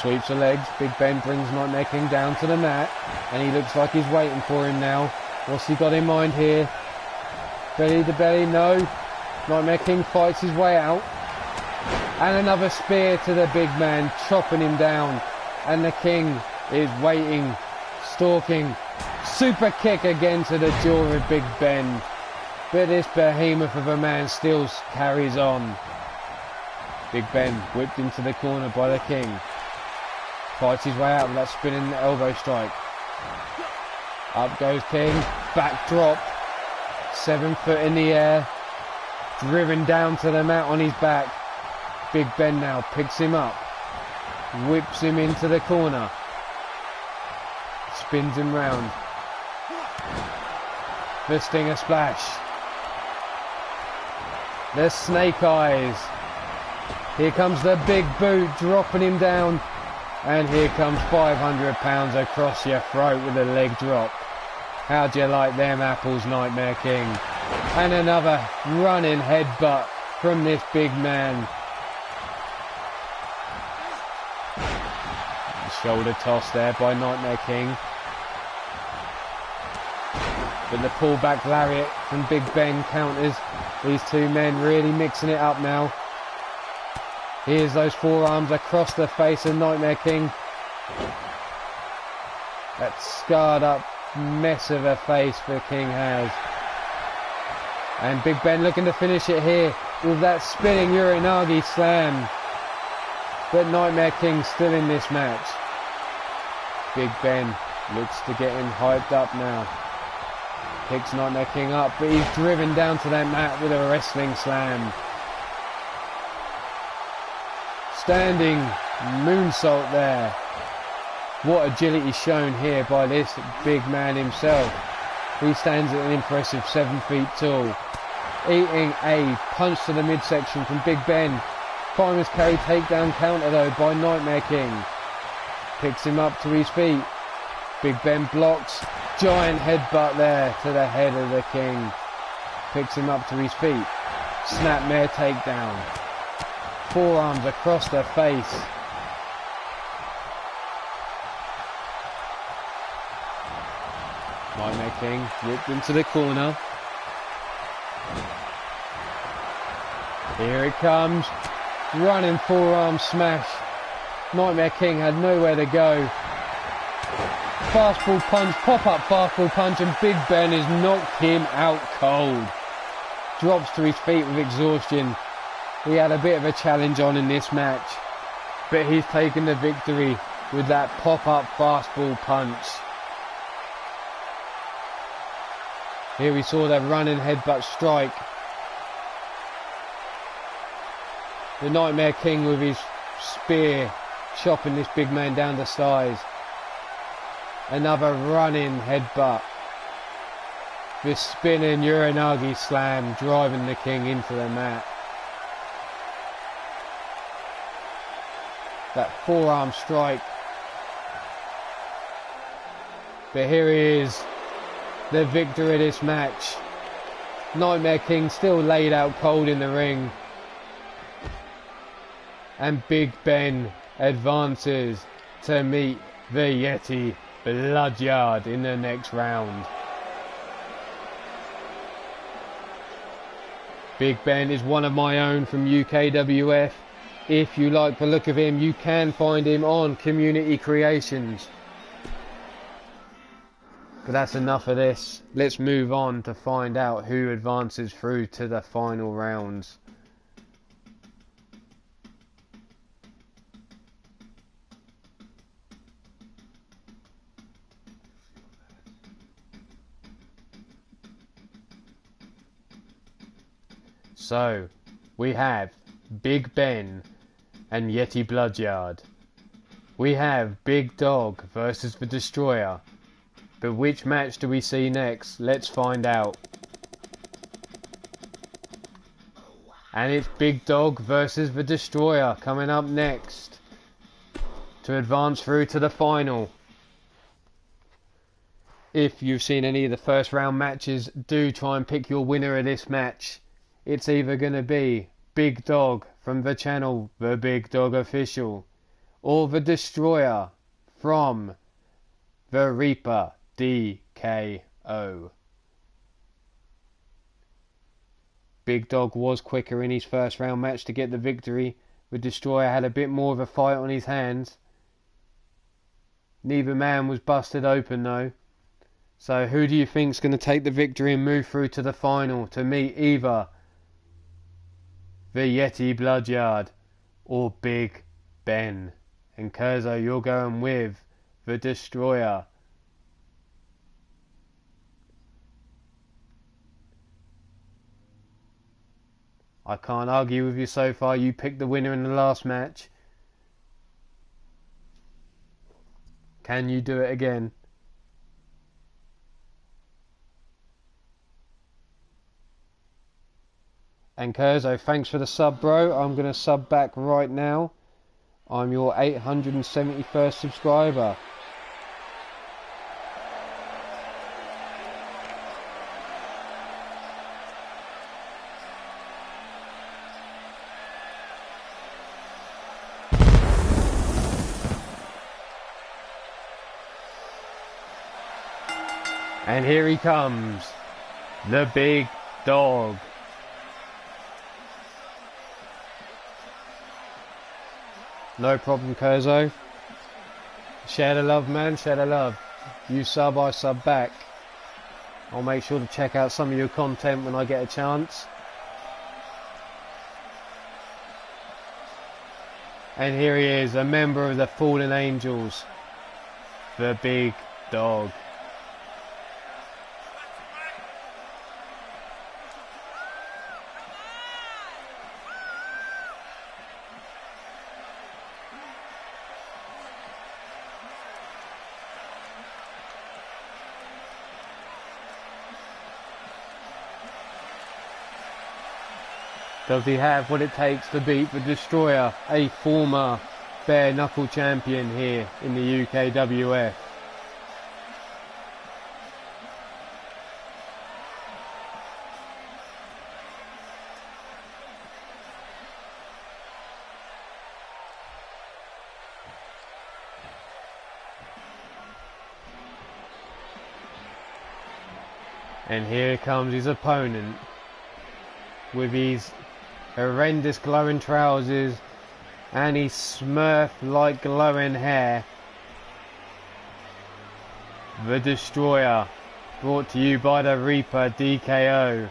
Sweeps the legs, Big Ben brings Nightmare King down to the mat, and he looks like he's waiting for him now. What's he got in mind here? Belly to belly, no. Nightmare King fights his way out. And another spear to the big man, chopping him down. And the King is waiting, stalking. Super kick again to the jaw of Big Ben. But this behemoth of a man still carries on. Big Ben whipped into the corner by the King. Fights his way out with that spinning elbow strike. Up goes King. Back drop. 7 foot in the air. Driven down to the mat on his back. Big Ben now picks him up. Whips him into the corner. Spins him round. The Stinger Splash. The Snake Eyes. Here comes the big boot, dropping him down. And here comes 500 pounds across your throat with a leg drop. How'd you like them apples, Nightmare King? And another running headbutt from this big man. Shoulder toss there by Nightmare King. But the pullback lariat from Big Ben counters these two men, really mixing it up now. Here's those forearms across the face of Nightmare King. That scarred up mess of a face the King has. And Big Ben looking to finish it here with that spinning Uranagi slam. But Nightmare King still in this match. Big Ben looks to get him hyped up now. Picks Nightmare King up, but he's driven down to that mat with a wrestling slam. Standing moonsault there. What agility shown here by this big man himself. He stands at an impressive 7 feet tall. Eating a punch to the midsection from Big Ben. Fireman's carry takedown counter though by Nightmare King. Picks him up to his feet. Big Ben blocks. Giant headbutt there to the head of the King. Picks him up to his feet. Snapmare takedown. Forearms across the face. Nightmare King whipped into the corner. Here it comes. Running forearm smash. Nightmare King had nowhere to go. Fastball punch, pop-up fastball punch, and Big Ben has knocked him out cold. Drops to his feet with exhaustion. He had a bit of a challenge on in this match, but he's taken the victory with that pop-up fastball punch. Here we saw that running headbutt strike. The Nightmare King with his spear chopping this big man down to size. Another running headbutt. This spinning Uranagi slam driving the King into the mat. That forearm strike. But here he is, the victor of this match. Nightmare King still laid out cold in the ring. And Big Ben advances to meet the Yeti Bloodyard in the next round. Big Ben is one of my own from UKWF. If you like the look of him, you can find him on Community Creations. But that's enough of this. Let's move on to find out who advances through to the final rounds. So, we have Big Ben and Yeti Bloodyard. We have Big Dog versus the Destroyer. But which match do we see next? Let's find out. And it's Big Dog versus the Destroyer coming up next to advance through to the final. If you've seen any of the first round matches, do try and pick your winner of this match. It's either going to be Big Dog from the channel, The Big Dog Official, or the Destroyer from The Reaper DKO. Big Dog was quicker in his first round match to get the victory The Destroyer had a bit more of a fight on his hands. Neither man was busted open though. So who do you think's going to take the victory and move through to the final to meet either the Yeti Bloodyard or Big Ben? And Kerrzo, you're going with the Destroyer. I can't argue with you so far. You picked the winner in the last match. Can you do it again? And Kerrzo, thanks for the sub, bro. I'm going to sub back right now. I'm your 871st subscriber. And here he comes, the big dog. No problem, Kerrzo. Share the love, man, share the love. You sub, I sub back. I'll make sure to check out some of your content when I get a chance. And here he is, a member of the Fallen Angels, the big dog. Does he have what it takes to beat the Destroyer, a former bare knuckle champion here in the UKWF? And here comes his opponent with his horrendous glowing trousers and his Smurf-like glowing hair. The Destroyer, brought to you by the Reaper DKO.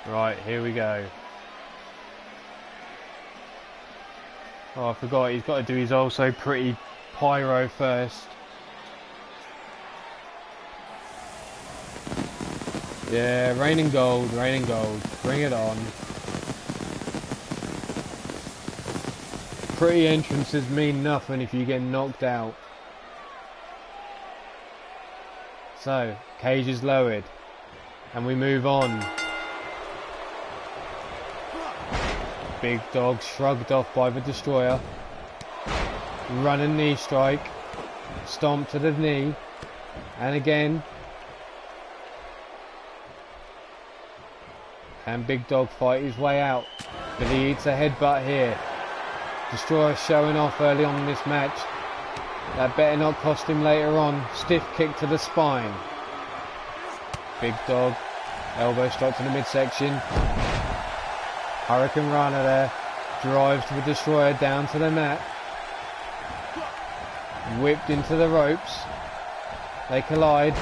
Right, here we go. Oh, I forgot, he's got to do his also pretty pyro first. Yeah, rain and gold, bring it on. Pretty entrances mean nothing if you get knocked out. So, cage is lowered, and we move on. Big dog shrugged off by the Destroyer. Running knee strike. Stomp to the knee. And again. And Big Dog fight his way out. But he eats a headbutt here. Destroyer showing off early on in this match. That better not cost him later on. Stiff kick to the spine. Big Dog. Elbow strike to the midsection. Hurricane Rana there, drives the Destroyer down to the mat, whipped into the ropes, they collide,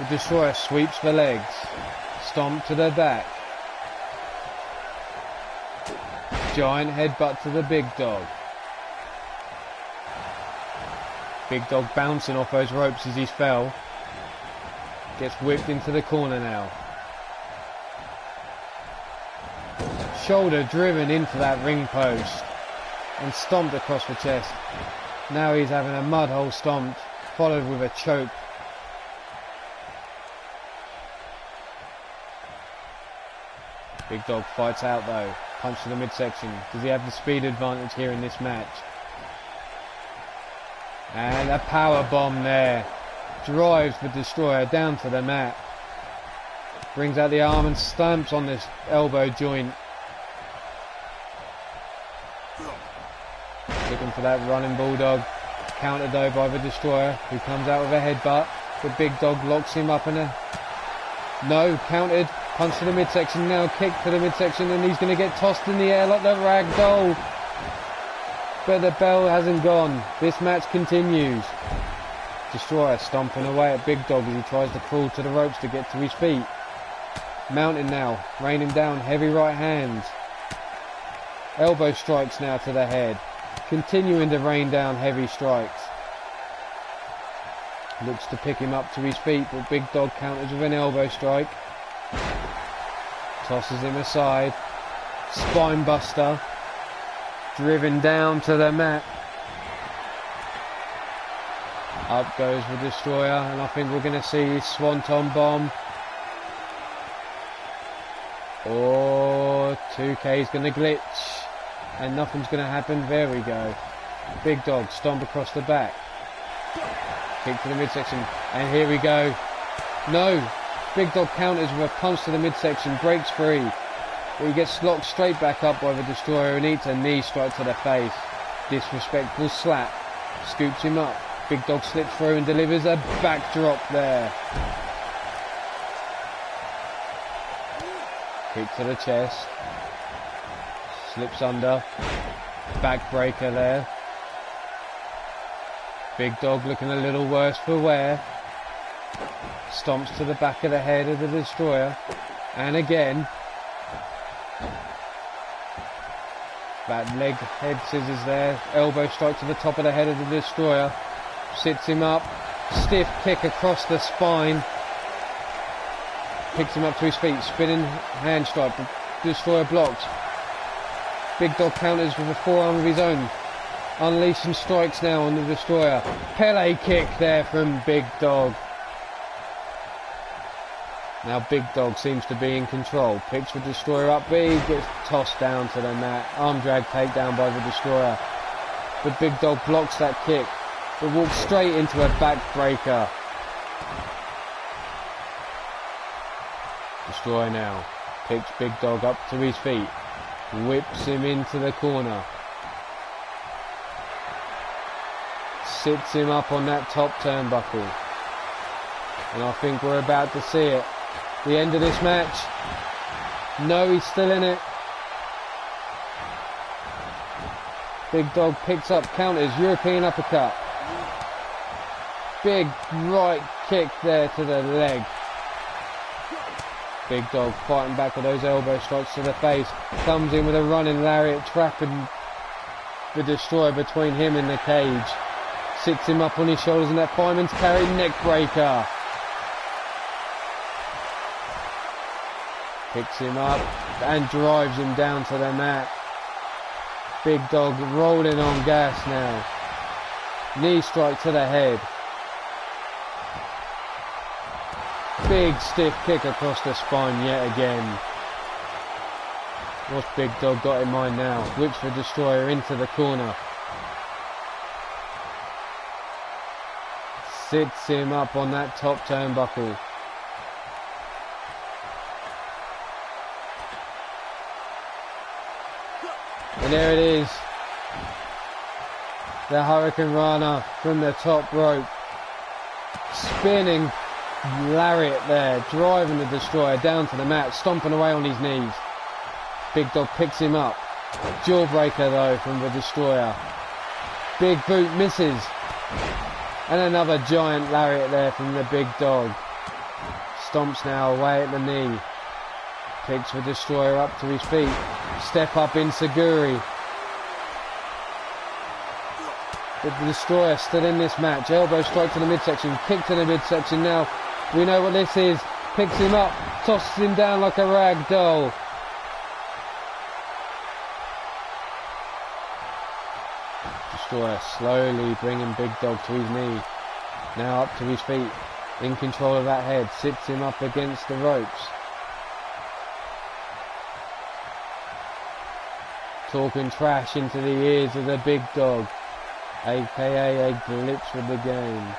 the Destroyer sweeps the legs, stomp to the back, giant headbutt to the Big Dog. Big Dog bouncing off those ropes as he fell, gets whipped into the corner now. Shoulder driven into that ring post and stomped across the chest. Now he's having a mud hole stomped, followed with a choke. Big Dog fights out though. Punch to the midsection. Does he have the speed advantage here in this match? And a power bomb there. Drives the Destroyer down to the mat. Brings out the arm and stamps on this elbow joint. Looking for that running Bulldog. Countered though by the Destroyer, who comes out with a headbutt. The Big Dog locks him up in a... No, countered. Punch to the midsection, now kick to the midsection, and he's going to get tossed in the air like the rag doll. But the bell hasn't gone. This match continues. Destroyer stomping away at Big Dog as he tries to crawl to the ropes to get to his feet. Mounting now, raining down heavy right hands. Elbow strikes now to the head. Continuing to rain down heavy strikes. Looks to pick him up to his feet, but Big Dog counters with an elbow strike. Tosses him aside. Spine buster. Driven down to the mat. Up goes the Destroyer, and I think we're going to see his Swanton Bomb. Oh, 2K's going to glitch. And nothing's going to happen. There we go. Big Dog stomp across the back. Kick to the midsection. And here we go. No. Big Dog counters with a punch to the midsection. Breaks free. But he gets locked straight back up by the Destroyer and eats a knee strike to the face. Disrespectful slap. Scoops him up. Big Dog slips through and delivers a backdrop there. Kick to the chest. Slips under. Backbreaker there. Big Dog looking a little worse for wear. Stomps to the back of the head of the Destroyer. And again. That leg head scissors there. Elbow strike to the top of the head of the Destroyer. Sits him up. Stiff kick across the spine. Picks him up to his feet. Spinning hand strike. The Destroyer blocks. Big Dog counters with a forearm of his own. Unleashing strikes now on the Destroyer. Pele kick there from Big Dog. Now Big Dog seems to be in control. Picks the Destroyer up big. Gets tossed down to the mat. Arm drag takedown by the Destroyer. But Big Dog blocks that kick. But walks straight into a backbreaker. Destroyer now. Picks Big Dog up to his feet. Whips him into the corner. Sits him up on that top turnbuckle. And I think we're about to see it. The end of this match. No, he's still in it. Big Dog picks up, counters, European uppercut. Big right kick there to the leg. Big Dog fighting back with those elbow strikes to the face. Comes in with a running lariat, trapping the Destroyer between him and the cage. Sits him up on his shoulders and that fireman's carry neck breaker. Picks him up and drives him down to the mat. Big Dog rolling on gas now. Knee strike to the head. Big stiff kick across the spine yet again. What's Big Dog got in mind now? Whips the Destroyer into the corner. Sits him up on that top turnbuckle. And there it is. The Hurricane Rana from the top rope. Spinning lariat there, driving the Destroyer down to the mat, stomping away on his knees. Big Dog picks him up. Jawbreaker though from the Destroyer. Big boot misses. And another giant lariat there from the Big Dog. Stomps now away at the knee. Picks the Destroyer up to his feet. Step up Insaguri. But the Destroyer still in this match. Elbow strike to the midsection. Kick to the midsection now. We know what this is. Picks him up. Tosses him down like a rag doll. Destroyer slowly bringing Big Dog to his knee. Now up to his feet. In control of that head. Sits him up against the ropes. talking trash into the ears of the big dog, aka a glitch of the game.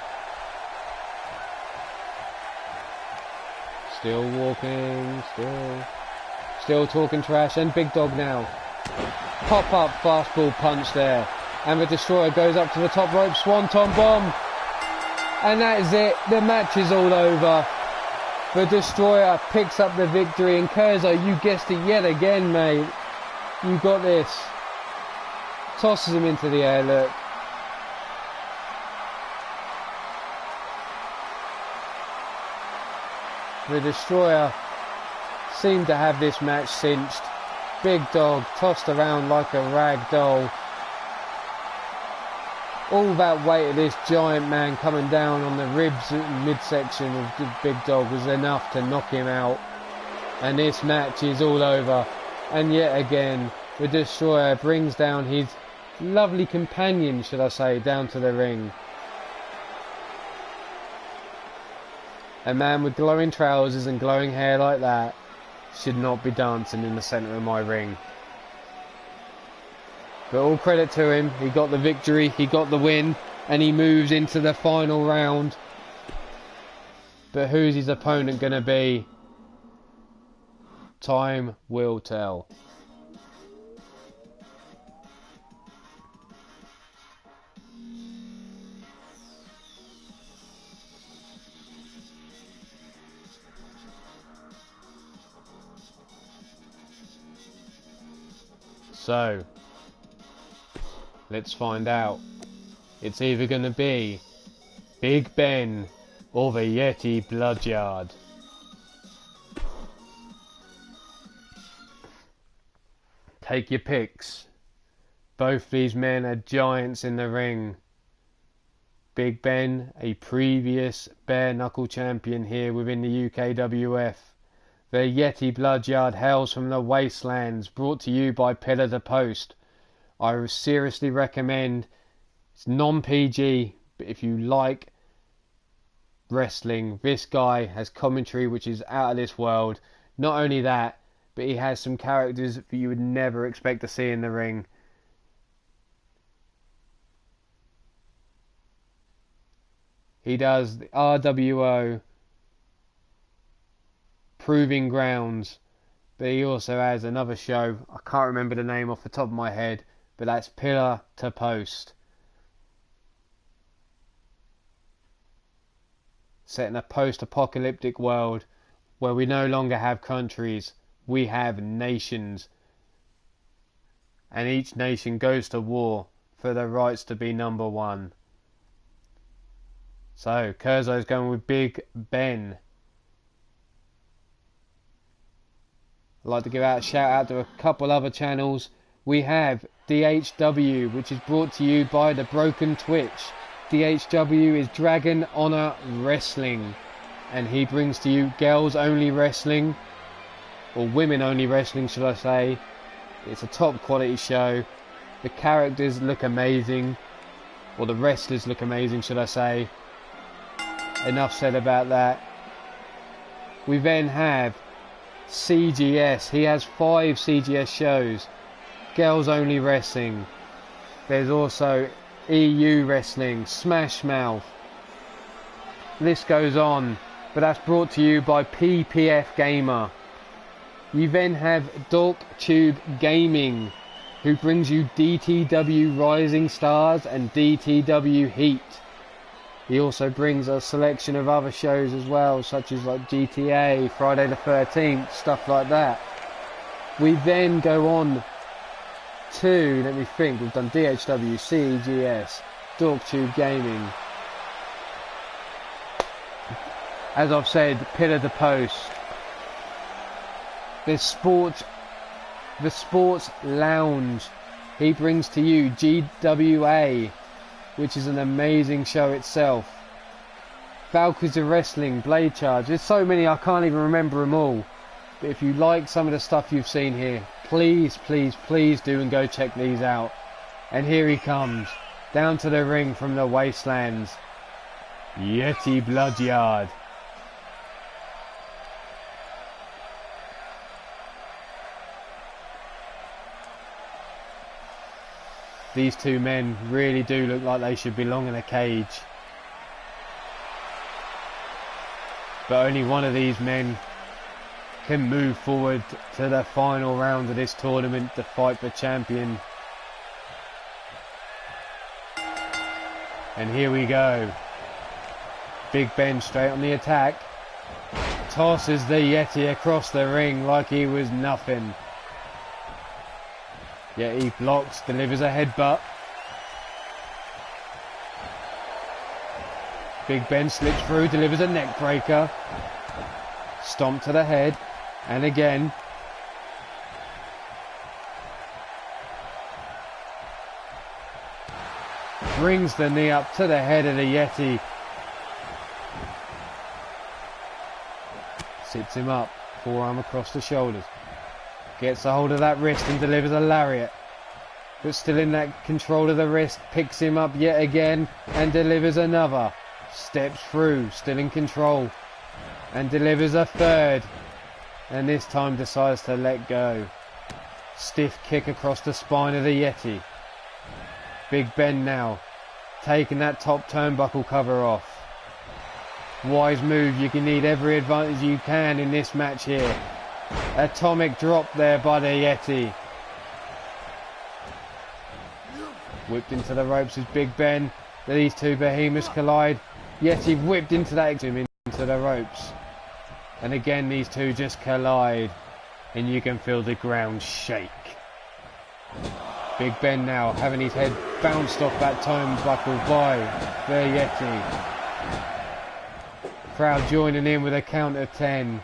Still walking, still talking trash, and big dog now. Pop up fastball punch there, and the Destroyer goes up to the top rope, swanton bomb, and that is it. The match is all over. The Destroyer picks up the victory, and kerrzo, you guessed it yet again, mate. You got this. Tosses him into the air, look. The Destroyer seemed to have this match cinched. Big dog tossed around like a rag doll. All that weight of this giant man coming down on the ribs and midsection of the big dog was enough to knock him out. And this match is all over. And yet again, the Destroyer brings down his lovely companion, should I say, down to the ring. A man with glowing trousers and glowing hair like that should not be dancing in the centre of my ring. But all credit to him, he got the victory, he got the win, and he moves into the final round. But who's his opponent going to be? Time will tell. So, let's find out. It's either going to be Big Ben or the Yeti Bloodyard. Take your picks. Both these men are giants in the ring. Big Ben, a previous bare knuckle champion here within the UKWF. The Yeti Bloodyard hails from the wastelands, brought to you by Pillar to Post. I seriously recommend, it's non-PG, but if you like wrestling, this guy has commentary which is out of this world. Not only that, but he has some characters that you would never expect to see in the ring. He does the RWO Proving Grounds, but he also has another show, I can't remember the name off the top of my head, but that's Pillar to Post. Set in a post-apocalyptic world where we no longer have countries, we have nations. And each nation goes to war for the rights to be number one. So, kerrzo's going with Big Ben. I'd like to give out a shout out to a couple other channels. We have DHW, which is brought to you by the Broken Twitch. DHW is Dragon Honor Wrestling, and he brings to you girls only wrestling, or women only wrestling should I say. It's a top quality show. The characters look amazing, or the wrestlers look amazing should I say. Enough said about that. We then have CGS. He has 5 CGS shows. Girls only wrestling. There's also EU wrestling, Smash Mouth. List goes on, but that's brought to you by PPF Gamer. You then have DorkTube Gaming, who brings you DTW Rising Stars and DTW Heat. He also brings a selection of other shows as well, such as like GTA, Friday the 13th, stuff like that. We then go on to, let me think, we've done DHW, CEGS, DorkTube Gaming. As I've said, Pillar to Post. There's the Sports Lounge. He brings to you GWA, which is an amazing show itself. Valkyries of Wrestling, Blade Charge. There's so many I can't even remember them all. But if you like some of the stuff you've seen here, please, please, please do and go check these out. And here he comes, down to the ring from the wastelands. Yeti Bloodyard. These two men really do look like they should belong in a cage. But only one of these men can move forward to the final round of this tournament to fight for champion. And here we go. Big Ben straight on the attack. Tosses the Yeti across the ring like he was nothing. Yeti blocks, delivers a headbutt. Big Ben slips through, delivers a neck breaker. Stomp to the head. And again. Brings the knee up to the head of the Yeti. Sits him up. Forearm across the shoulders. Gets a hold of that wrist and delivers a lariat. But still in that control of the wrist. Picks him up yet again and delivers another. Steps through, still in control. And delivers a third. And this time decides to let go. Stiff kick across the spine of the Yeti. Big Ben now. Taking that top turnbuckle cover off. Wise move. You can need every advantage you can in this match here. Atomic drop there by the Yeti. Whipped into the ropes as Big Ben. These two behemoths collide. Yeti whipped into that into the ropes. And again these two just collide. And you can feel the ground shake. Big Ben now having his head bounced off that turnbuckle by the Yeti. Crowd joining in with a count of 10.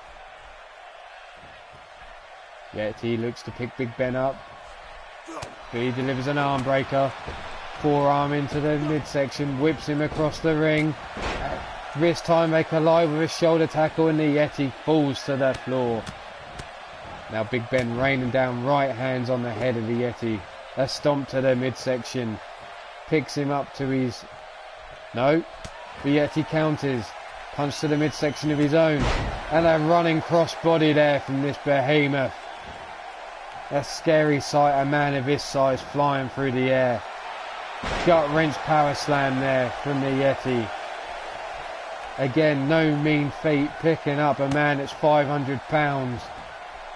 Yeti looks to pick Big Ben up. But he delivers an arm breaker. Forearm into the midsection. Whips him across the ring. This time they collide with a shoulder tackle and the Yeti falls to the floor. Now Big Ben raining down right hands on the head of the Yeti. A stomp to the midsection. Picks him up to his... No. The Yeti counters. Punch to the midsection of his own. And a running crossbody there from this behemoth. A scary sight, a man of his size flying through the air. Gut wrench power slam there from the Yeti. Again, no mean feat, picking up a man that's 500 pounds.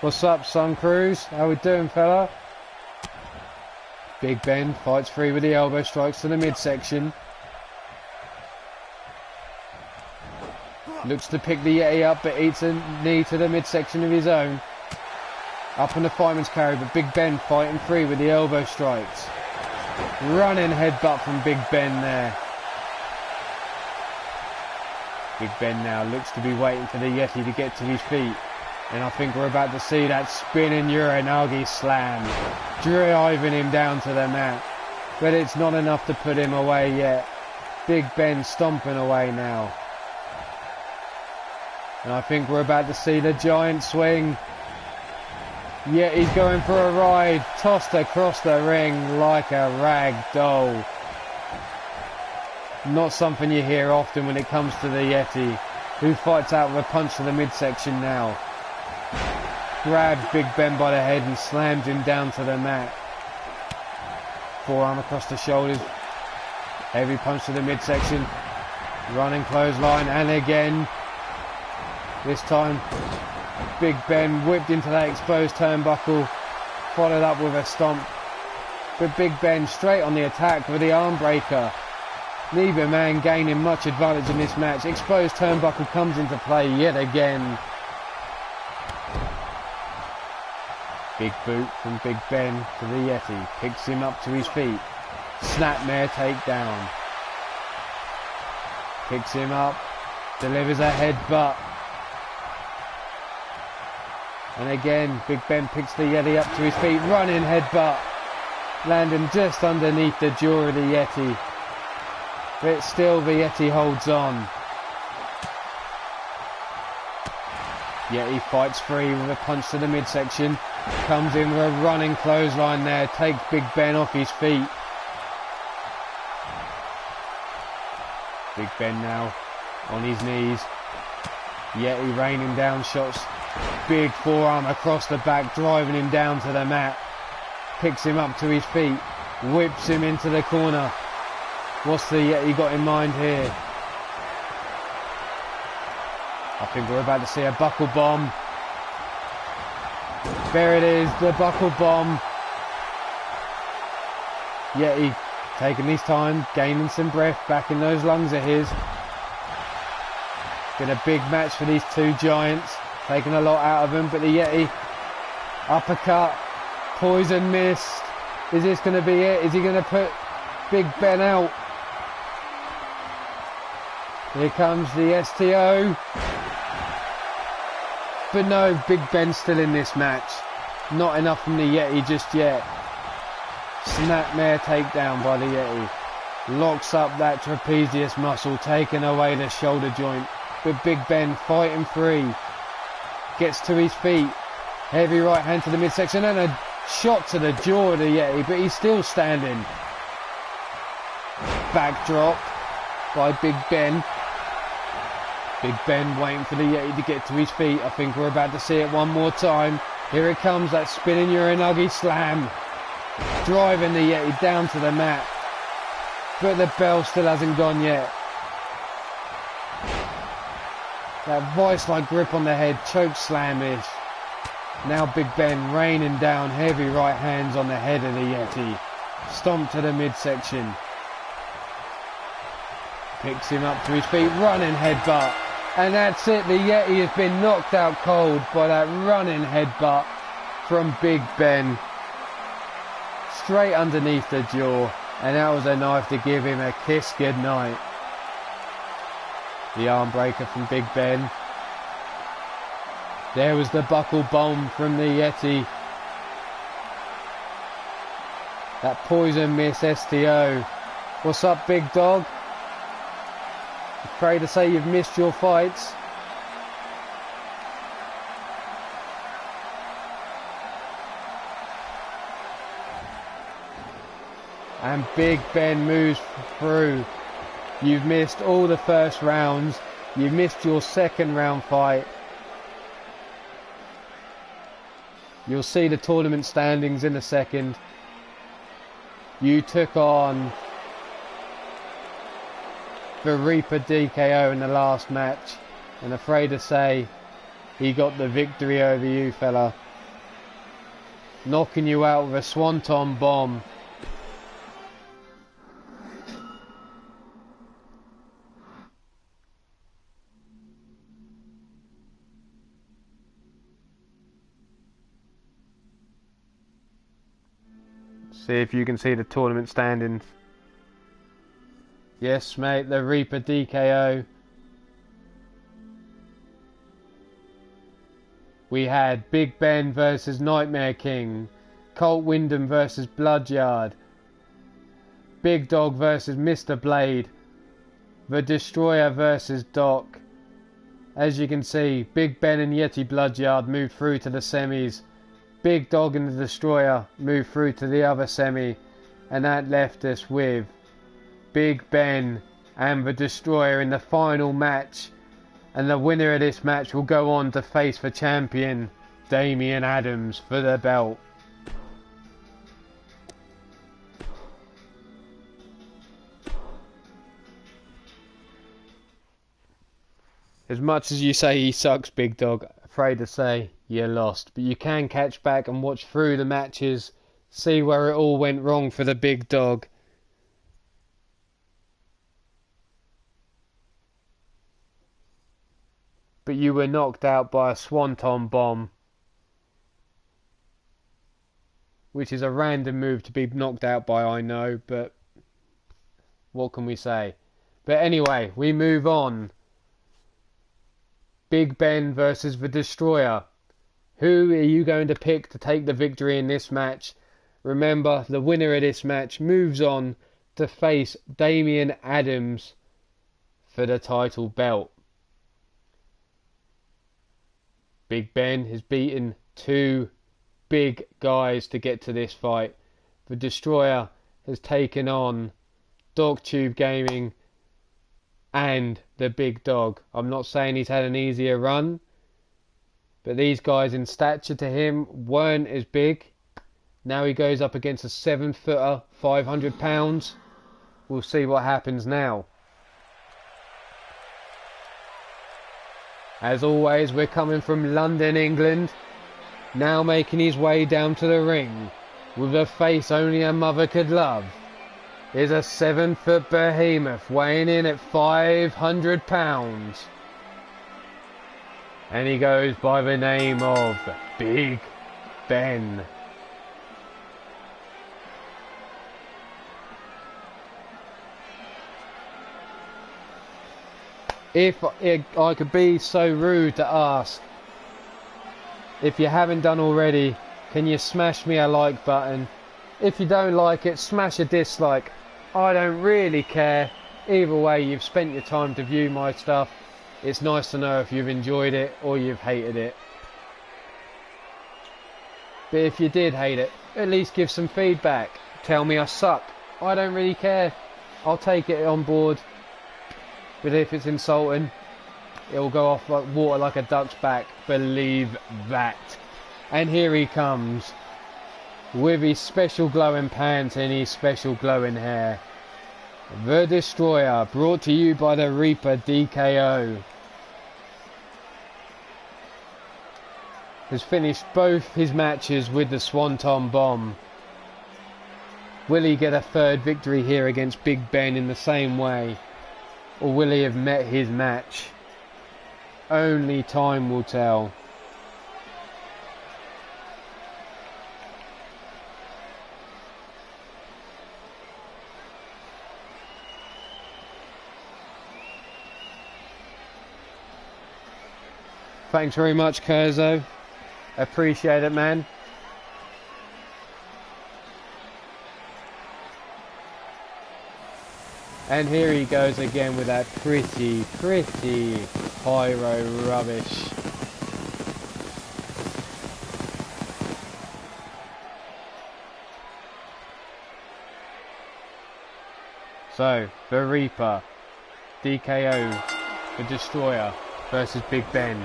What's up, Sun Cruz? How we doing, fella? Big Ben fights free with the elbow strikes to the midsection. Looks to pick the Yeti up, but eats a knee to the midsection of his own. Up on the fireman's carry, but Big Ben fighting free with the elbow strikes. Running headbutt from Big Ben there. Big Ben now looks to be waiting for the Yeti to get to his feet. And I think we're about to see that spinning Uranagi slam. Driving him down to the mat. But it's not enough to put him away yet. Big Ben stomping away now. And I think we're about to see the giant swing. Yeah, he's going for a ride. Tossed across the ring like a rag doll. Not something you hear often when it comes to the Yeti, who fights out with a punch to the midsection now. Grabs Big Ben by the head and slams him down to the mat. Forearm across the shoulders. Heavy punch to the midsection. Running clothesline, and again. This time, Big Ben whipped into that exposed turnbuckle. Followed up with a stomp. But Big Ben straight on the attack with the arm breaker. Neither man gaining much advantage in this match. Exposed turnbuckle comes into play yet again. Big boot from Big Ben to the Yeti. Picks him up to his feet. Snapmare takedown. Picks him up. Delivers a headbutt. And again, Big Ben picks the Yeti up to his feet. Running headbutt. Landing just underneath the jaw of the Yeti. But still the Yeti holds on. Yeti fights free with a punch to the midsection. Comes in with a running clothesline there. Takes Big Ben off his feet. Big Ben now on his knees. Yeti raining down shots. Big forearm across the back, driving him down to the mat. Picks him up to his feet. whips him into the corner. What's the Yeti got in mind here? I think we're about to see a buckle bomb. There it is, the buckle bomb. Yeti taking his time, gaining some breath back in those lungs of his. Been a big match for these two giants, taking a lot out of them, but the Yeti, uppercut, poison missed. Is this going to be it? Is he going to put Big Ben out? Here comes the STO. But no, Big Ben's still in this match. Not enough from the Yeti just yet. Snapmare takedown by the Yeti. Locks up that trapezius muscle, taking away the shoulder joint. But Big Ben fighting free. Gets to his feet. Heavy right hand to the midsection and a shot to the jaw of the Yeti, but he's still standing. Backdrop by Big Ben. Big Ben waiting for the Yeti to get to his feet. I think we're about to see it one more time. Here it comes, that spinning Uranagi slam. Driving the Yeti down to the mat. But the bell still hasn't gone yet. That vice-like grip on the head, choke slam-ish. Now Big Ben raining down heavy right hands on the head of the Yeti. Stomp to the midsection. Picks him up to his feet, running headbutt. And that's it, the Yeti has been knocked out cold by that running headbutt from Big Ben. Straight underneath the jaw. And that was enough to give him a kiss goodnight. The arm breaker from Big Ben. There was the buckle bomb from the Yeti. That poison miss STO. What's up, big dog? Afraid to say you've missed your fights. And Big Ben moves through. You've missed all the first rounds. You've missed your second round fight. You'll see the tournament standings in a second. You took on the Reaper DKO in the last match. And afraid to say, he got the victory over you, fella. Knocking you out with a swanton bomb. See if you can see the tournament standings. Yes, mate, the Reaper DKO. We had Big Ben versus Nightmare King. Colt Wyndham versus Bloodyard. Big Dog versus Mr. Blade. The Destroyer versus Doc. As you can see, Big Ben and Yeti Bloodyard moved through to the semis. Big Dog and the Destroyer moved through to the other semi, and that left us with Big Ben and the Destroyer in the final match, and the winner of this match will go on to face the champion Damian Adams for the belt. As much as you say he sucks, Big Dog, afraid to say you lost. But you can catch back and watch through the matches, see where it all went wrong for the Big Dog. But you were knocked out by a swanton bomb, which is a random move to be knocked out by, I know, but what can we say? But anyway, we move on. Big Ben versus the Destroyer. Who are you going to pick to take the victory in this match? Remember, the winner of this match moves on to face Damian Adams for the title belt. Big Ben has beaten two big guys to get to this fight. The Destroyer has taken on Dogtube Gaming and the Big Dog. I'm not saying he's had an easier run, but these guys in stature to him weren't as big. Now he goes up against a 7-footer, 500 pounds. We'll see what happens now. As always, we're coming from London, England. Now making his way down to the ring, with a face only a mother could love, is a 7-foot behemoth weighing in at 500 pounds. And he goes by the name of Big Ben. If I could be so rude to ask, if you haven't done already, can you smash me a like button? If you don't like it, smash a dislike. I don't really care. Either way, you've spent your time to view my stuff. It's nice to know if you've enjoyed it or you've hated it. But if you did hate it, at least give some feedback. Tell me I suck. I don't really care. I'll take it on board. But if it's insulting, it'll go off like water like a duck's back. Believe that. And here he comes, with his special glowing pants and his special glowing hair. The Destroyer, brought to you by the Reaper DKO. Has finished both his matches with the Swanton Bomb. Will he get a third victory here against Big Ben in the same way? Or will he have met his match? Only time will tell. Thanks very much, Kerrzo. Appreciate it, man. And here he goes again with that pretty pyro rubbish. So, the Reaper, DKO, the Destroyer versus Big Ben.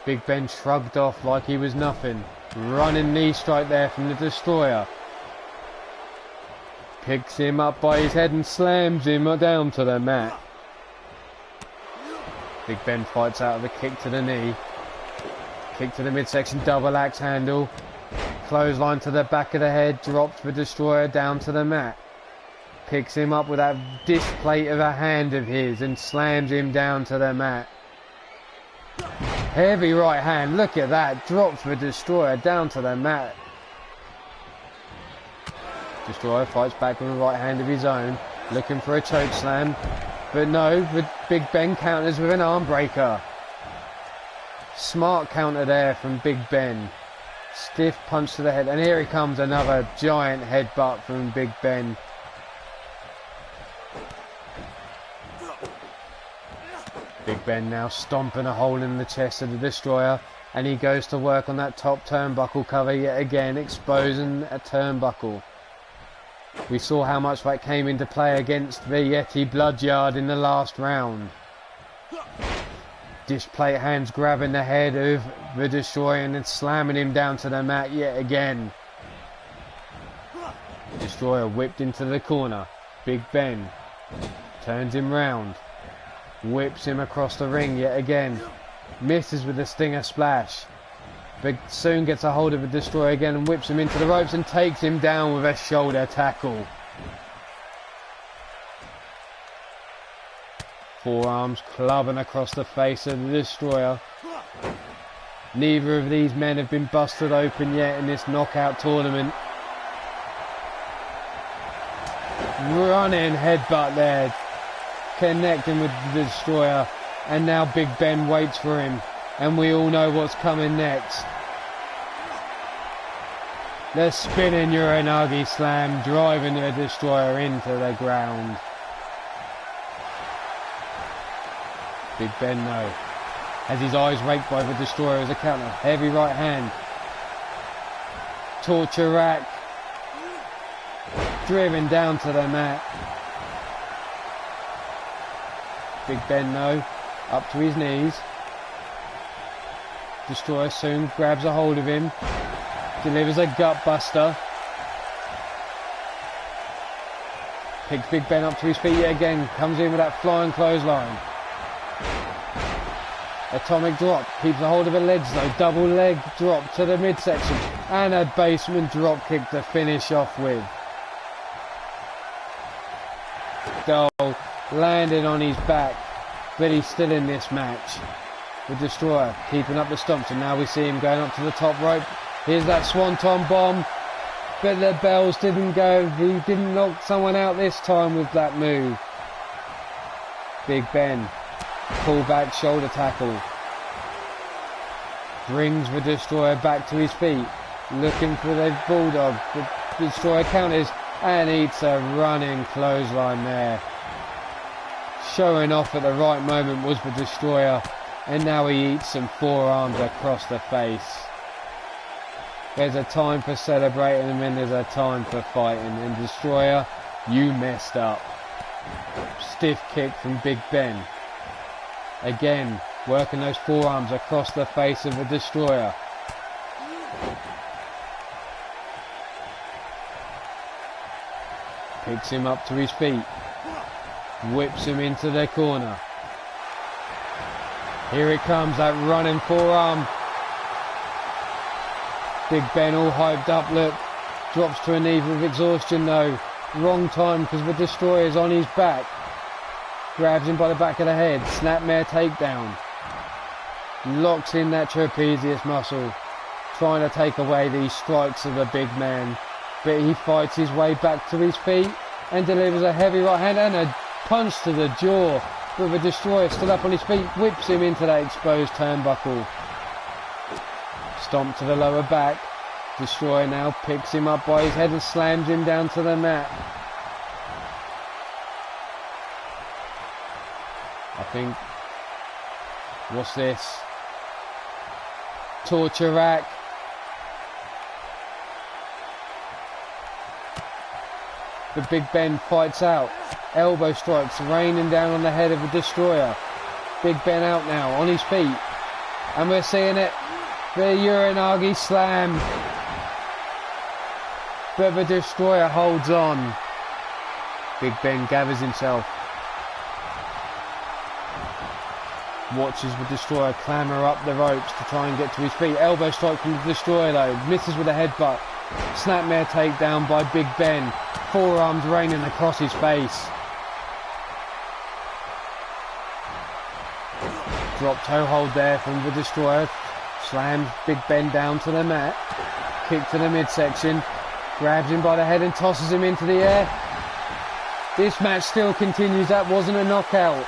Big Ben shrugged off like he was nothing. Running knee strike there from the Destroyer. Picks him up by his head and slams him down to the mat. Big Ben fights out of the kick to the knee. Kick to the midsection, double axe handle. Clothesline to the back of the head, drops the Destroyer down to the mat. Picks him up with that dish plate of a hand of his and slams him down to the mat. Heavy right hand, look at that, drops the Destroyer down to the mat. Destroyer fights back with a right hand of his own, looking for a choke slam, but no, the Big Ben counters with an arm breaker. Smart counter there from Big Ben. Stiff punch to the head, and here he comes, another giant headbutt from Big Ben. Big Ben now stomping a hole in the chest of the Destroyer, and he goes to work on that top turnbuckle cover yet again, exposing a turnbuckle. We saw how much that came into play against the Yeti Bloodyard in the last round. Dish plate hands grabbing the head of the Destroyer and then slamming him down to the mat yet again. Destroyer whipped into the corner. Big Ben turns him round. Whips him across the ring yet again. Misses with the Stinger Splash. But soon gets a hold of the Destroyer again and whips him into the ropes and takes him down with a shoulder tackle. Forearms clubbing across the face of the Destroyer. Neither of these men have been busted open yet in this knockout tournament. Running headbutt there, connecting with the Destroyer, and now Big Ben waits for him, and we all know what's coming next. The spinning Uranagi slam, driving the Destroyer into the ground. Big Ben though has his eyes raked by the Destroyer as a counter. Heavy right hand. Torture rack. Driven down to the mat. Big Ben though, up to his knees. Destroyer soon grabs a hold of him. Delivers a gut buster. Picks Big Ben up to his feet yet again. Comes in with that flying clothesline. Atomic drop. Keeps a hold of the legs though. Double leg drop to the midsection. And a basement drop kick to finish off with. Goal landing on his back. But he's still in this match. The Destroyer keeping up the stomps. And now we see him going up to the top rope. Here's that swanton bomb. But the bells didn't go. He didn't knock someone out this time with that move. Big Ben. Pull back shoulder tackle. Brings the Destroyer back to his feet. Looking for the Bulldog. The Destroyer counters and eats a running clothesline there. Showing off at the right moment was the Destroyer. And now he eats some forearms across the face. There's a time for celebrating and then there's a time for fighting. And Destroyer, you messed up. Stiff kick from Big Ben. Again, working those forearms across the face of the Destroyer. Picks him up to his feet. Whips him into the corner. Here it comes, that running forearm. Big Ben all hyped up, look. Drops to a knee with exhaustion though. Wrong time because the Destroyer's on his back. Grabs him by the back of the head. Snapmare takedown. Locks in that trapezius muscle. Trying to take away these strikes of the big man. But he fights his way back to his feet. And delivers a heavy right hand and a punch to the jaw. With the Destroyer still up on his feet. Whips him into that exposed turnbuckle. Stomp to the lower back. Destroyer now picks him up by his head and slams him down to the mat. I think, what's this? Torture rack. The Big Ben fights out. Elbow strikes raining down on the head of the Destroyer. Big Ben out now on his feet. And we're seeing it. The Uranagi slam. But the Destroyer holds on. Big Ben gathers himself. Watches the Destroyer clamber up the ropes to try and get to his feet. Elbow strike from the Destroyer though. Misses with a headbutt. Snapmare takedown by Big Ben. Forearms raining across his face. Drop toe hold there from the Destroyer. Slams Big Ben down to the mat. Kick to the midsection. Grabs him by the head and tosses him into the air. This match still continues. That wasn't a knockout.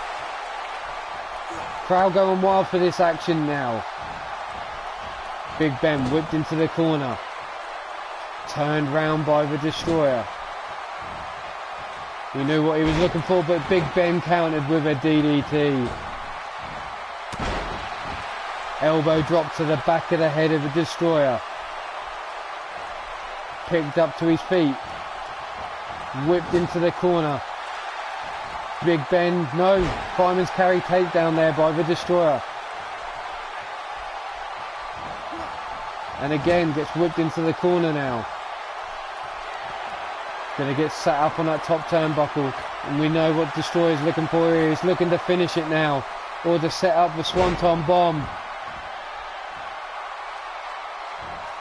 Crowd going wild for this action now. Big Ben whipped into the corner. Turned round by the Destroyer. He knew what he was looking for, but Big Ben countered with a DDT. Elbow drop to the back of the head of the Destroyer. Picked up to his feet. Whipped into the corner. Big Ben, no. Fireman's carry takedown there by the Destroyer. And again gets whipped into the corner now. Gonna get sat up on that top turnbuckle. And we know what Destroyer's looking for here. He's looking to finish it now. Or to set up the swanton bomb.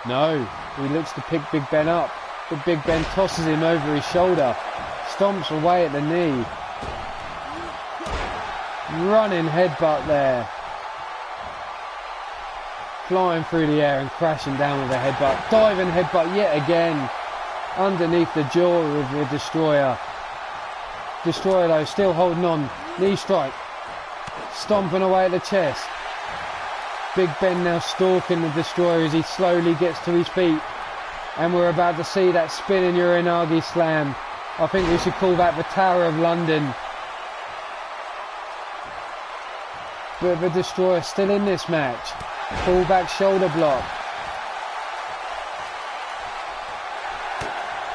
No, he looks to pick Big Ben up, but Big Ben tosses him over his shoulder, stomps away at the knee. Running headbutt there. Flying through the air and crashing down with a headbutt. Diving headbutt yet again. Underneath the jaw of the Destroyer. Destroyer though still holding on. Knee strike. Stomping away at the chest. Big Ben now stalking the Destroyer as he slowly gets to his feet. And we're about to see that spinning Uranagi slam. I think we should call that the Tower of London. But the Destroyer still in this match. Pull back shoulder block.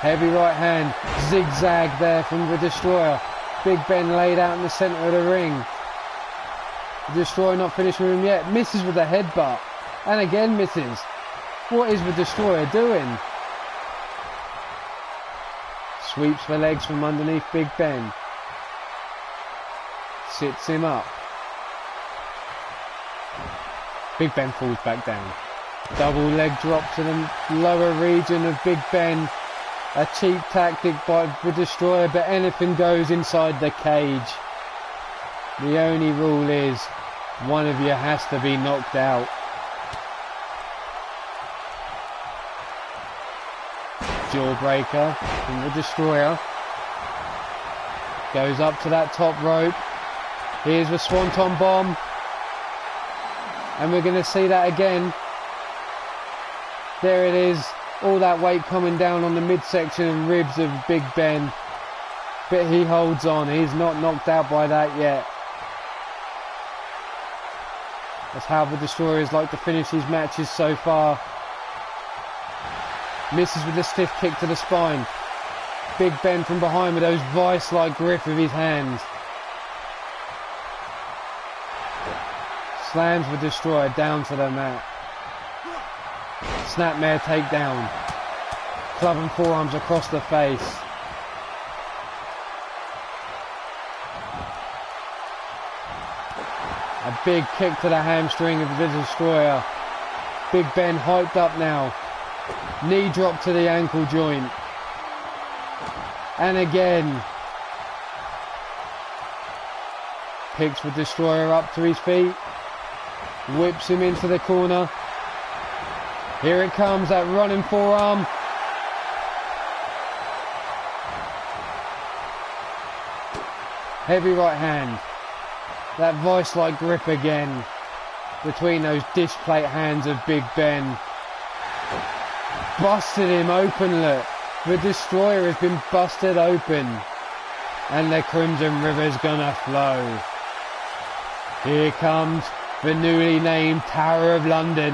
Heavy right hand. Zigzag there from the Destroyer. Big Ben laid out in the centre of the ring. The Destroyer not finished with him yet. Misses with a headbutt. And again misses. What is the Destroyer doing? Sweeps the legs from underneath Big Ben. Sits him up. Big Ben falls back down. Double leg drop to the lower region of Big Ben. A cheap tactic by the Destroyer, but anything goes inside the cage. The only rule is one of you has to be knocked out. Jawbreaker from the Destroyer. Goes up to that top rope. Here's the Swanton Bomb. And we're going to see that again. There it is. All that weight coming down on the midsection and ribs of Big Ben. But he holds on. He's not knocked out by that yet. That's how the Destroyers like to finish these matches so far. Misses with a stiff kick to the spine. Big Ben from behind with those vice-like grip of his hands. Slams the Destroyer down to the mat. Snapmare takedown. Club and forearms across the face. A big kick to the hamstring of the Destroyer. Big Ben hyped up now. Knee drop to the ankle joint. And again. Picks the Destroyer up to his feet. Whips him into the corner. Here it comes, that running forearm. Heavy right hand. That vice-like grip again between those dish plate hands of Big Ben. Busted him open, look. The Destroyer has been busted open. And the Crimson River's gonna flow. Here comes the newly named Tower of London.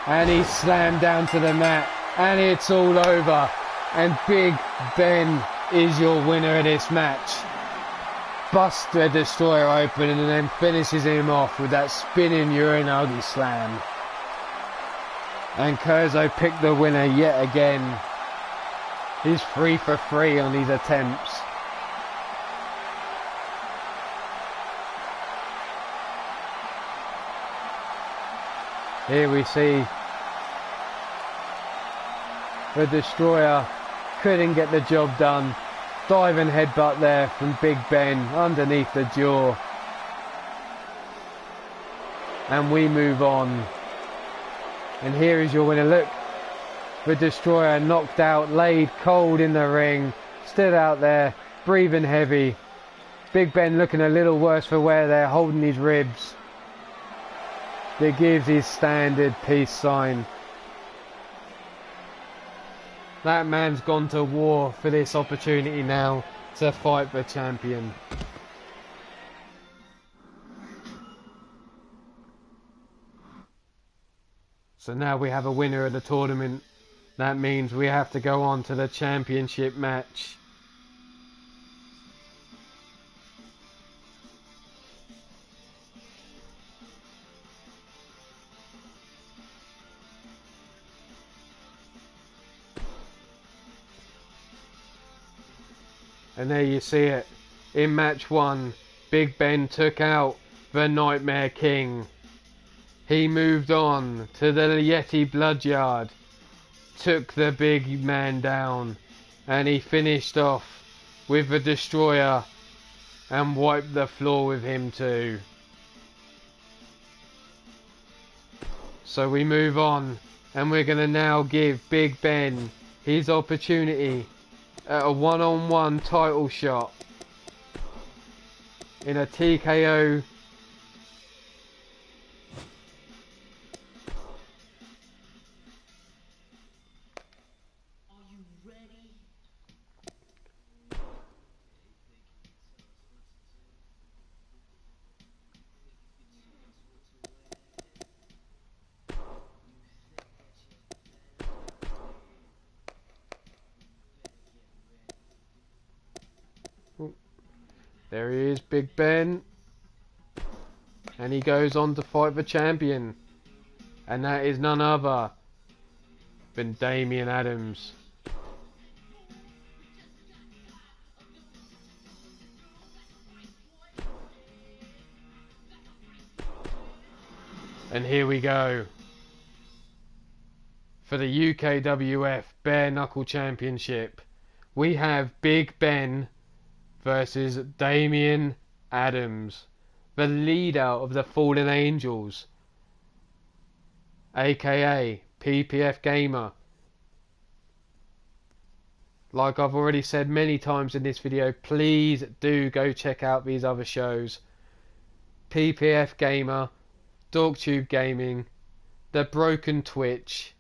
And he's slammed down to the mat. And it's all over. And Big Ben is your winner of this match. Busts the Destroyer open and then finishes him off with that spinning Uranagi slam. And Kerrzo picked the winner yet again. He's 3 for 3 on these attempts. Here we see the Destroyer couldn't get the job done. Diving headbutt there from Big Ben underneath the jaw. And we move on. And here is your winner. Look, the Destroyer knocked out, laid cold in the ring, stood out there, breathing heavy. Big Ben looking a little worse for wear there, holding his ribs. That gives his standard peace sign. That man's gone to war for this opportunity now to fight the champion. So now we have a winner of the tournament. That means we have to go on to the championship match. And there you see it. In match 1, Big Ben took out the Nightmare King. He moved on to the Yeti Bloodyard, took the big man down, and he finished off with the Destroyer and wiped the floor with him too. So we move on, and we're going to now give Big Ben his opportunity at a one-on-one title shot in a TKO. There he is, Big Ben, and he goes on to fight the champion, and that is none other than Damian Adams. And here we go for the UKWF Bare Knuckle Championship. We have Big Ben versus Damian Adams, the leader of the Fallen Angels, aka PPF Gamer. Like I've already said many times in this video, please do go check out these other shows. PPF Gamer, DogTube Gaming, The Broken Twitch,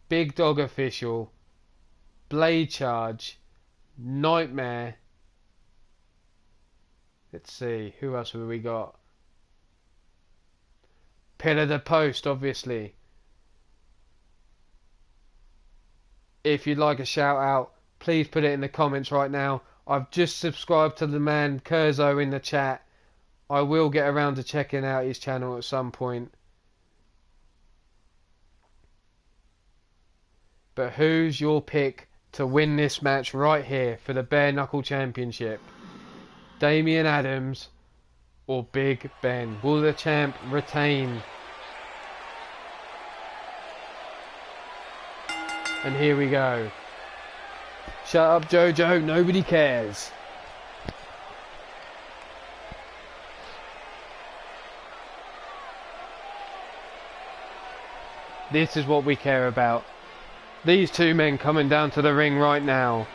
Big Dog Official, Blade Charge, Nightmare. Let's see, who else have we got? Pillar the Post, obviously. If you'd like a shout out, please put it in the comments right now. I've just subscribed to the man Kerrzo in the chat. I will get around to checking out his channel at some point. But who's your pick to win this match right here for the Bare Knuckle Championship? Damian Adams or Big Ben? Will the champ retain? And here we go. Shut up, Jojo, nobody cares. This is what we care about. These two men coming down to the ring right now.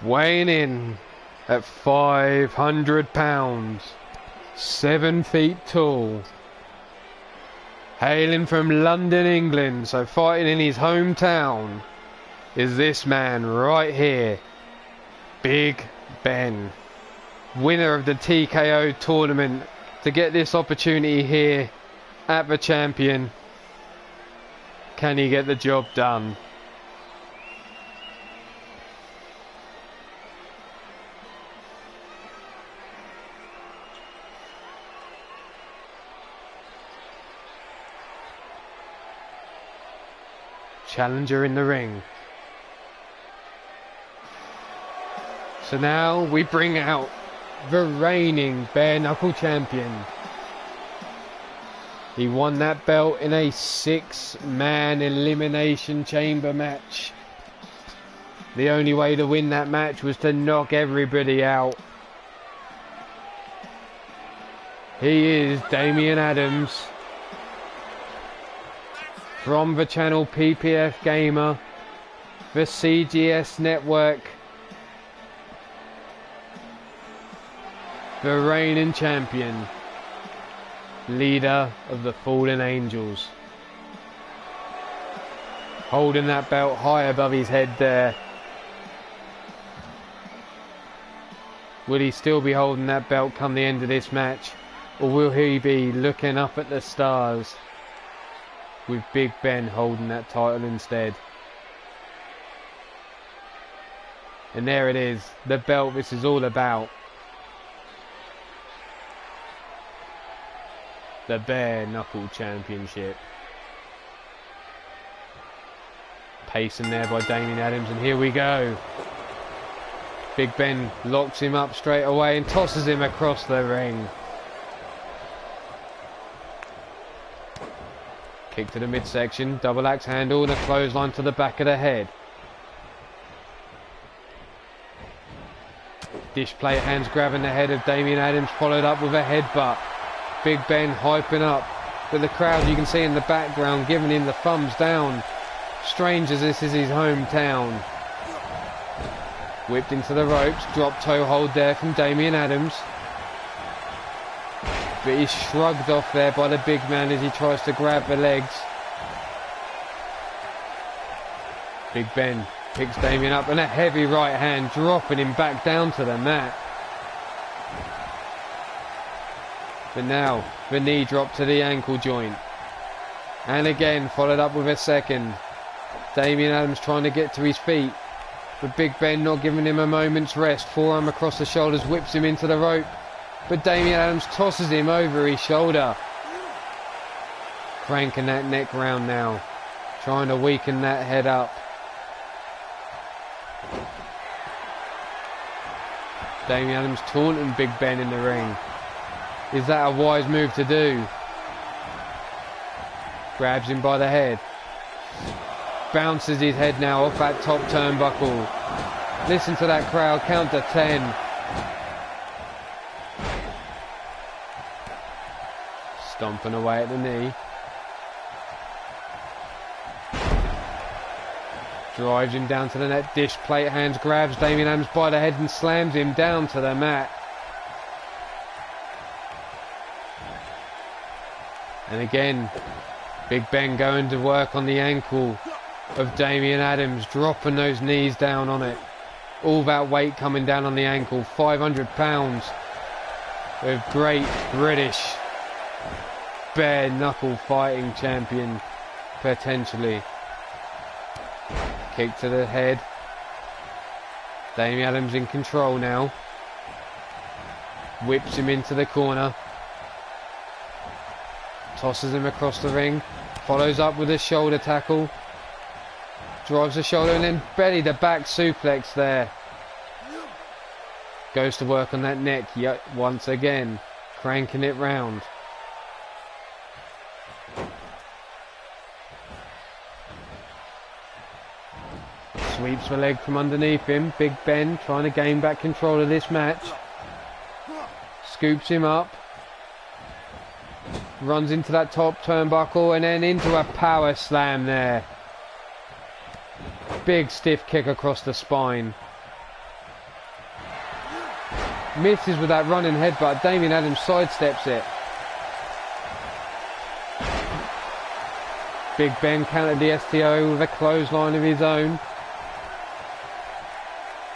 Weighing in at 500 pounds, 7 feet tall, hailing from London, England, so fighting in his hometown, is this man right here, Big Ben, winner of the TKO tournament, to get this opportunity here at the champion. Can he get the job done? Challenger in the ring. So now we bring out the reigning Bare Knuckle champion. He won that belt in a 6-man elimination chamber match. The only way to win that match was to knock everybody out. He is Damian Adams, from the channel PPF Gamer, the CGS Network, the reigning champion, leader of the Fallen Angels. Holding that belt high above his head there. Will he still be holding that belt come the end of this match? Or will he be looking up at the stars, with Big Ben holding that title instead? And there it is, the belt this is all about. The Bare Knuckle Championship. Pacing there by Damian Adams, and here we go. Big Ben locks him up straight away and tosses him across the ring. Kick to the midsection, double axe handle and a clothesline to the back of the head. Dish plate hands grabbing the head of Damian Adams, followed up with a headbutt. Big Ben hyping up, but the crowd you can see in the background giving him the thumbs down. Strange as this is his hometown. Whipped into the ropes, drop toe hold there from Damian Adams. But he's shrugged off there by the big man as he tries to grab the legs. Big Ben picks Damian up and a heavy right hand, dropping him back down to the mat. But now the knee drop to the ankle joint. And again followed up with a second. Damian Adams trying to get to his feet. But Big Ben not giving him a moment's rest. Forearm across the shoulders, whips him into the rope. But Damian Adams tosses him over his shoulder. Cranking that neck round now. Trying to weaken that head up. Damian Adams taunting Big Ben in the ring. Is that a wise move to do? Grabs him by the head. Bounces his head now off that top turnbuckle. Listen to that crowd, count to 10. Stomping away at the knee. Drives him down to the net, dish plate hands, grabs Damian Adams by the head and slams him down to the mat. And again, Big Ben going to work on the ankle of Damian Adams, dropping those knees down on it. All that weight coming down on the ankle, 500 pounds of great British bare knuckle fighting champion, potentially. Kick to the head. Damian Adams in control now. Whips him into the corner. Tosses him across the ring. Follows up with a shoulder tackle. Drives the shoulder and then belly to back suplex there. Goes to work on that neck yet once again. Cranking it round. Sweeps the leg from underneath him. Big Ben trying to gain back control of this match. Scoops him up. Runs into that top turnbuckle and then into a power slam there. Big stiff kick across the spine. Misses with that running headbutt. Damian Adams sidesteps it. Big Ben countered the STO with a clothesline of his own.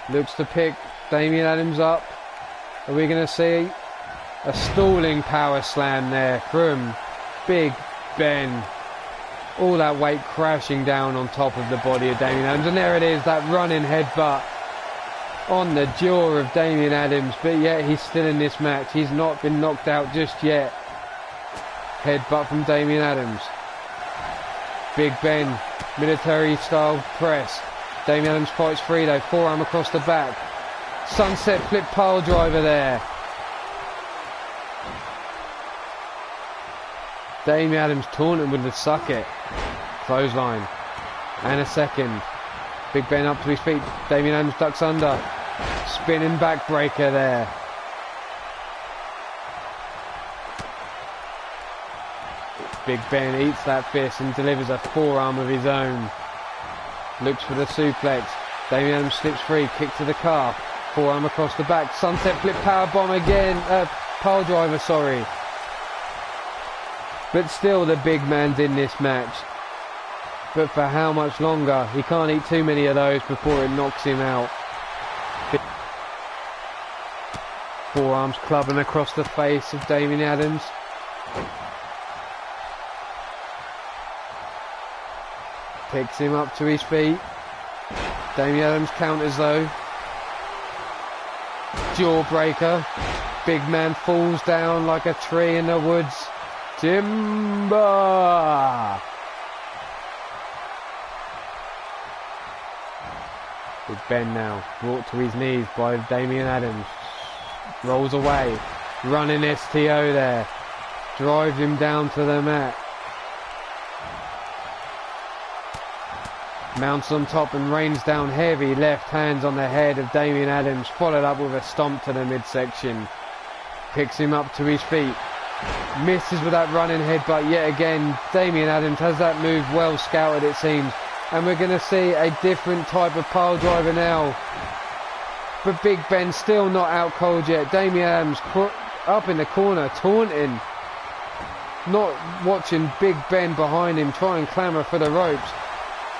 Looks to pick Damian Adams up. Are we going to see a stalling power slam there from Big Ben? All that weight crashing down on top of the body of Damian Adams. And there it is, that running headbutt on the jaw of Damian Adams. But yet he's still in this match. He's not been knocked out just yet. Headbutt from Damian Adams. Big Ben, military style press. Damian Adams fights free though, forearm across the back. Sunset flip pile driver there. Damian Adams taunting with the suck it. Clothesline. And a second. Big Ben up to his feet. Damian Adams ducks under. Spinning backbreaker there. Big Ben eats that fist and delivers a forearm of his own. Looks for the suplex. Damian Adams slips free. Kick to the calf. Forearm across the back. Sunset flip power bomb again. Pile driver, sorry. But still the big man's in this match. But for how much longer? He can't eat too many of those before it knocks him out. Forearms clubbing across the face of Damian Adams. Picks him up to his feet. Damian Adams counters though. Jawbreaker. Big man falls down like a tree in the woods. Timber! Big Ben now brought to his knees by Damian Adams. Rolls away. Running STO there. Drives him down to the mat. Mounts on top and rains down heavy left hands on the head of Damian Adams, followed up with a stomp to the midsection. Picks him up to his feet. Misses with that running headbutt yet again. Damian Adams has that move well scouted, it seems. And we're going to see a different type of pile driver now. But Big Ben still not out cold yet. Damian Adams up in the corner, taunting. Not watching Big Ben behind him, try and clamour for the ropes.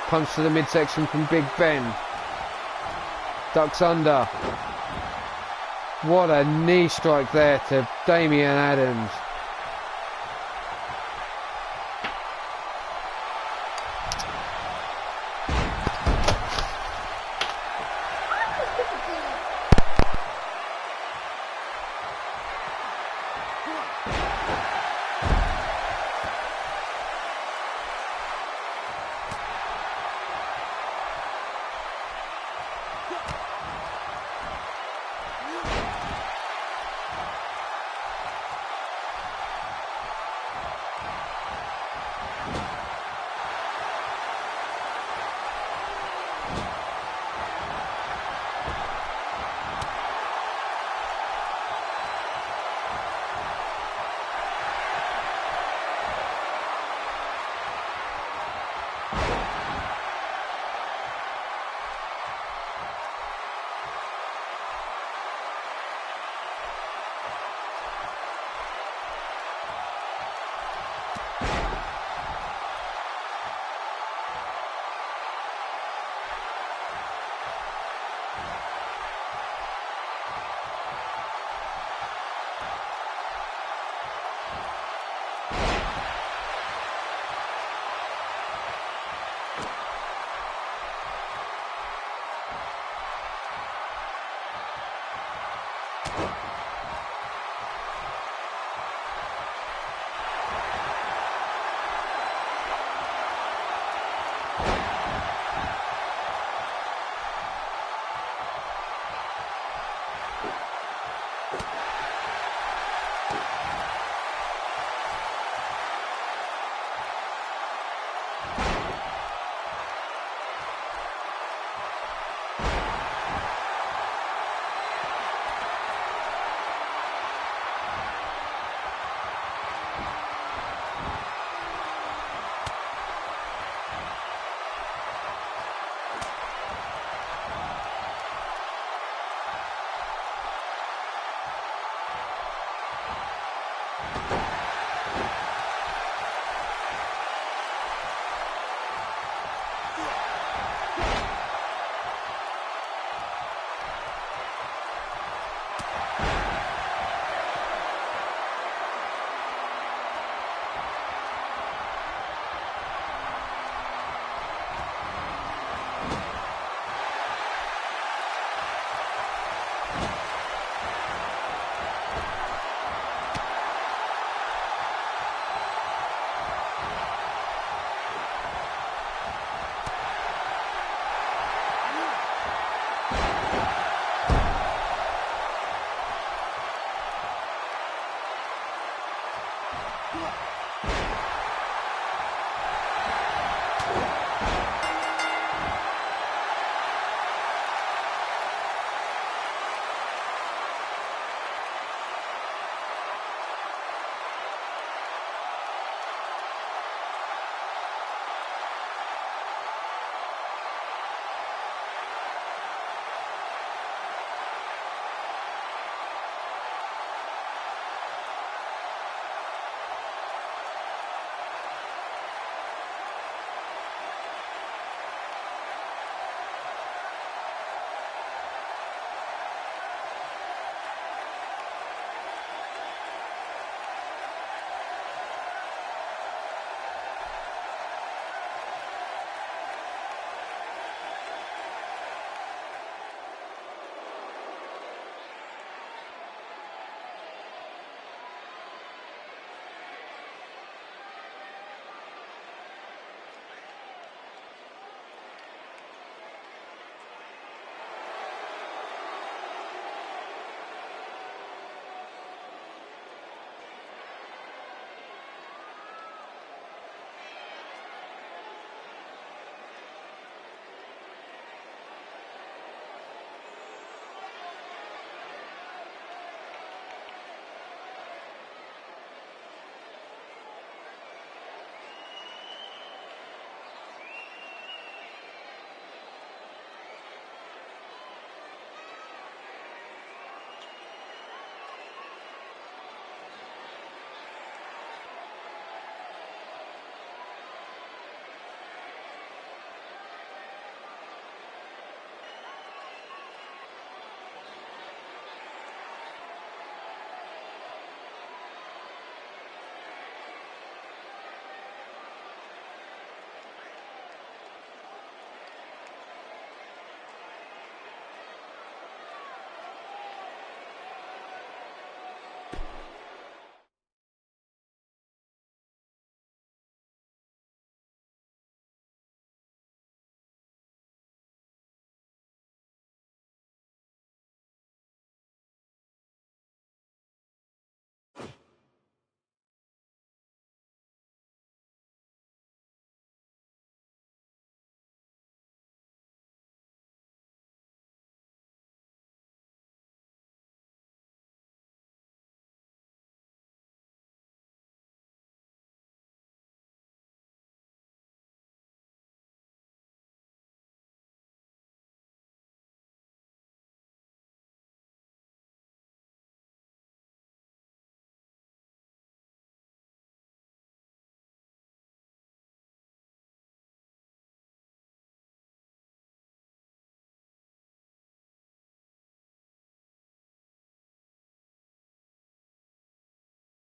Punch to the midsection from Big Ben. Ducks under. What a knee strike there to Damian Adams.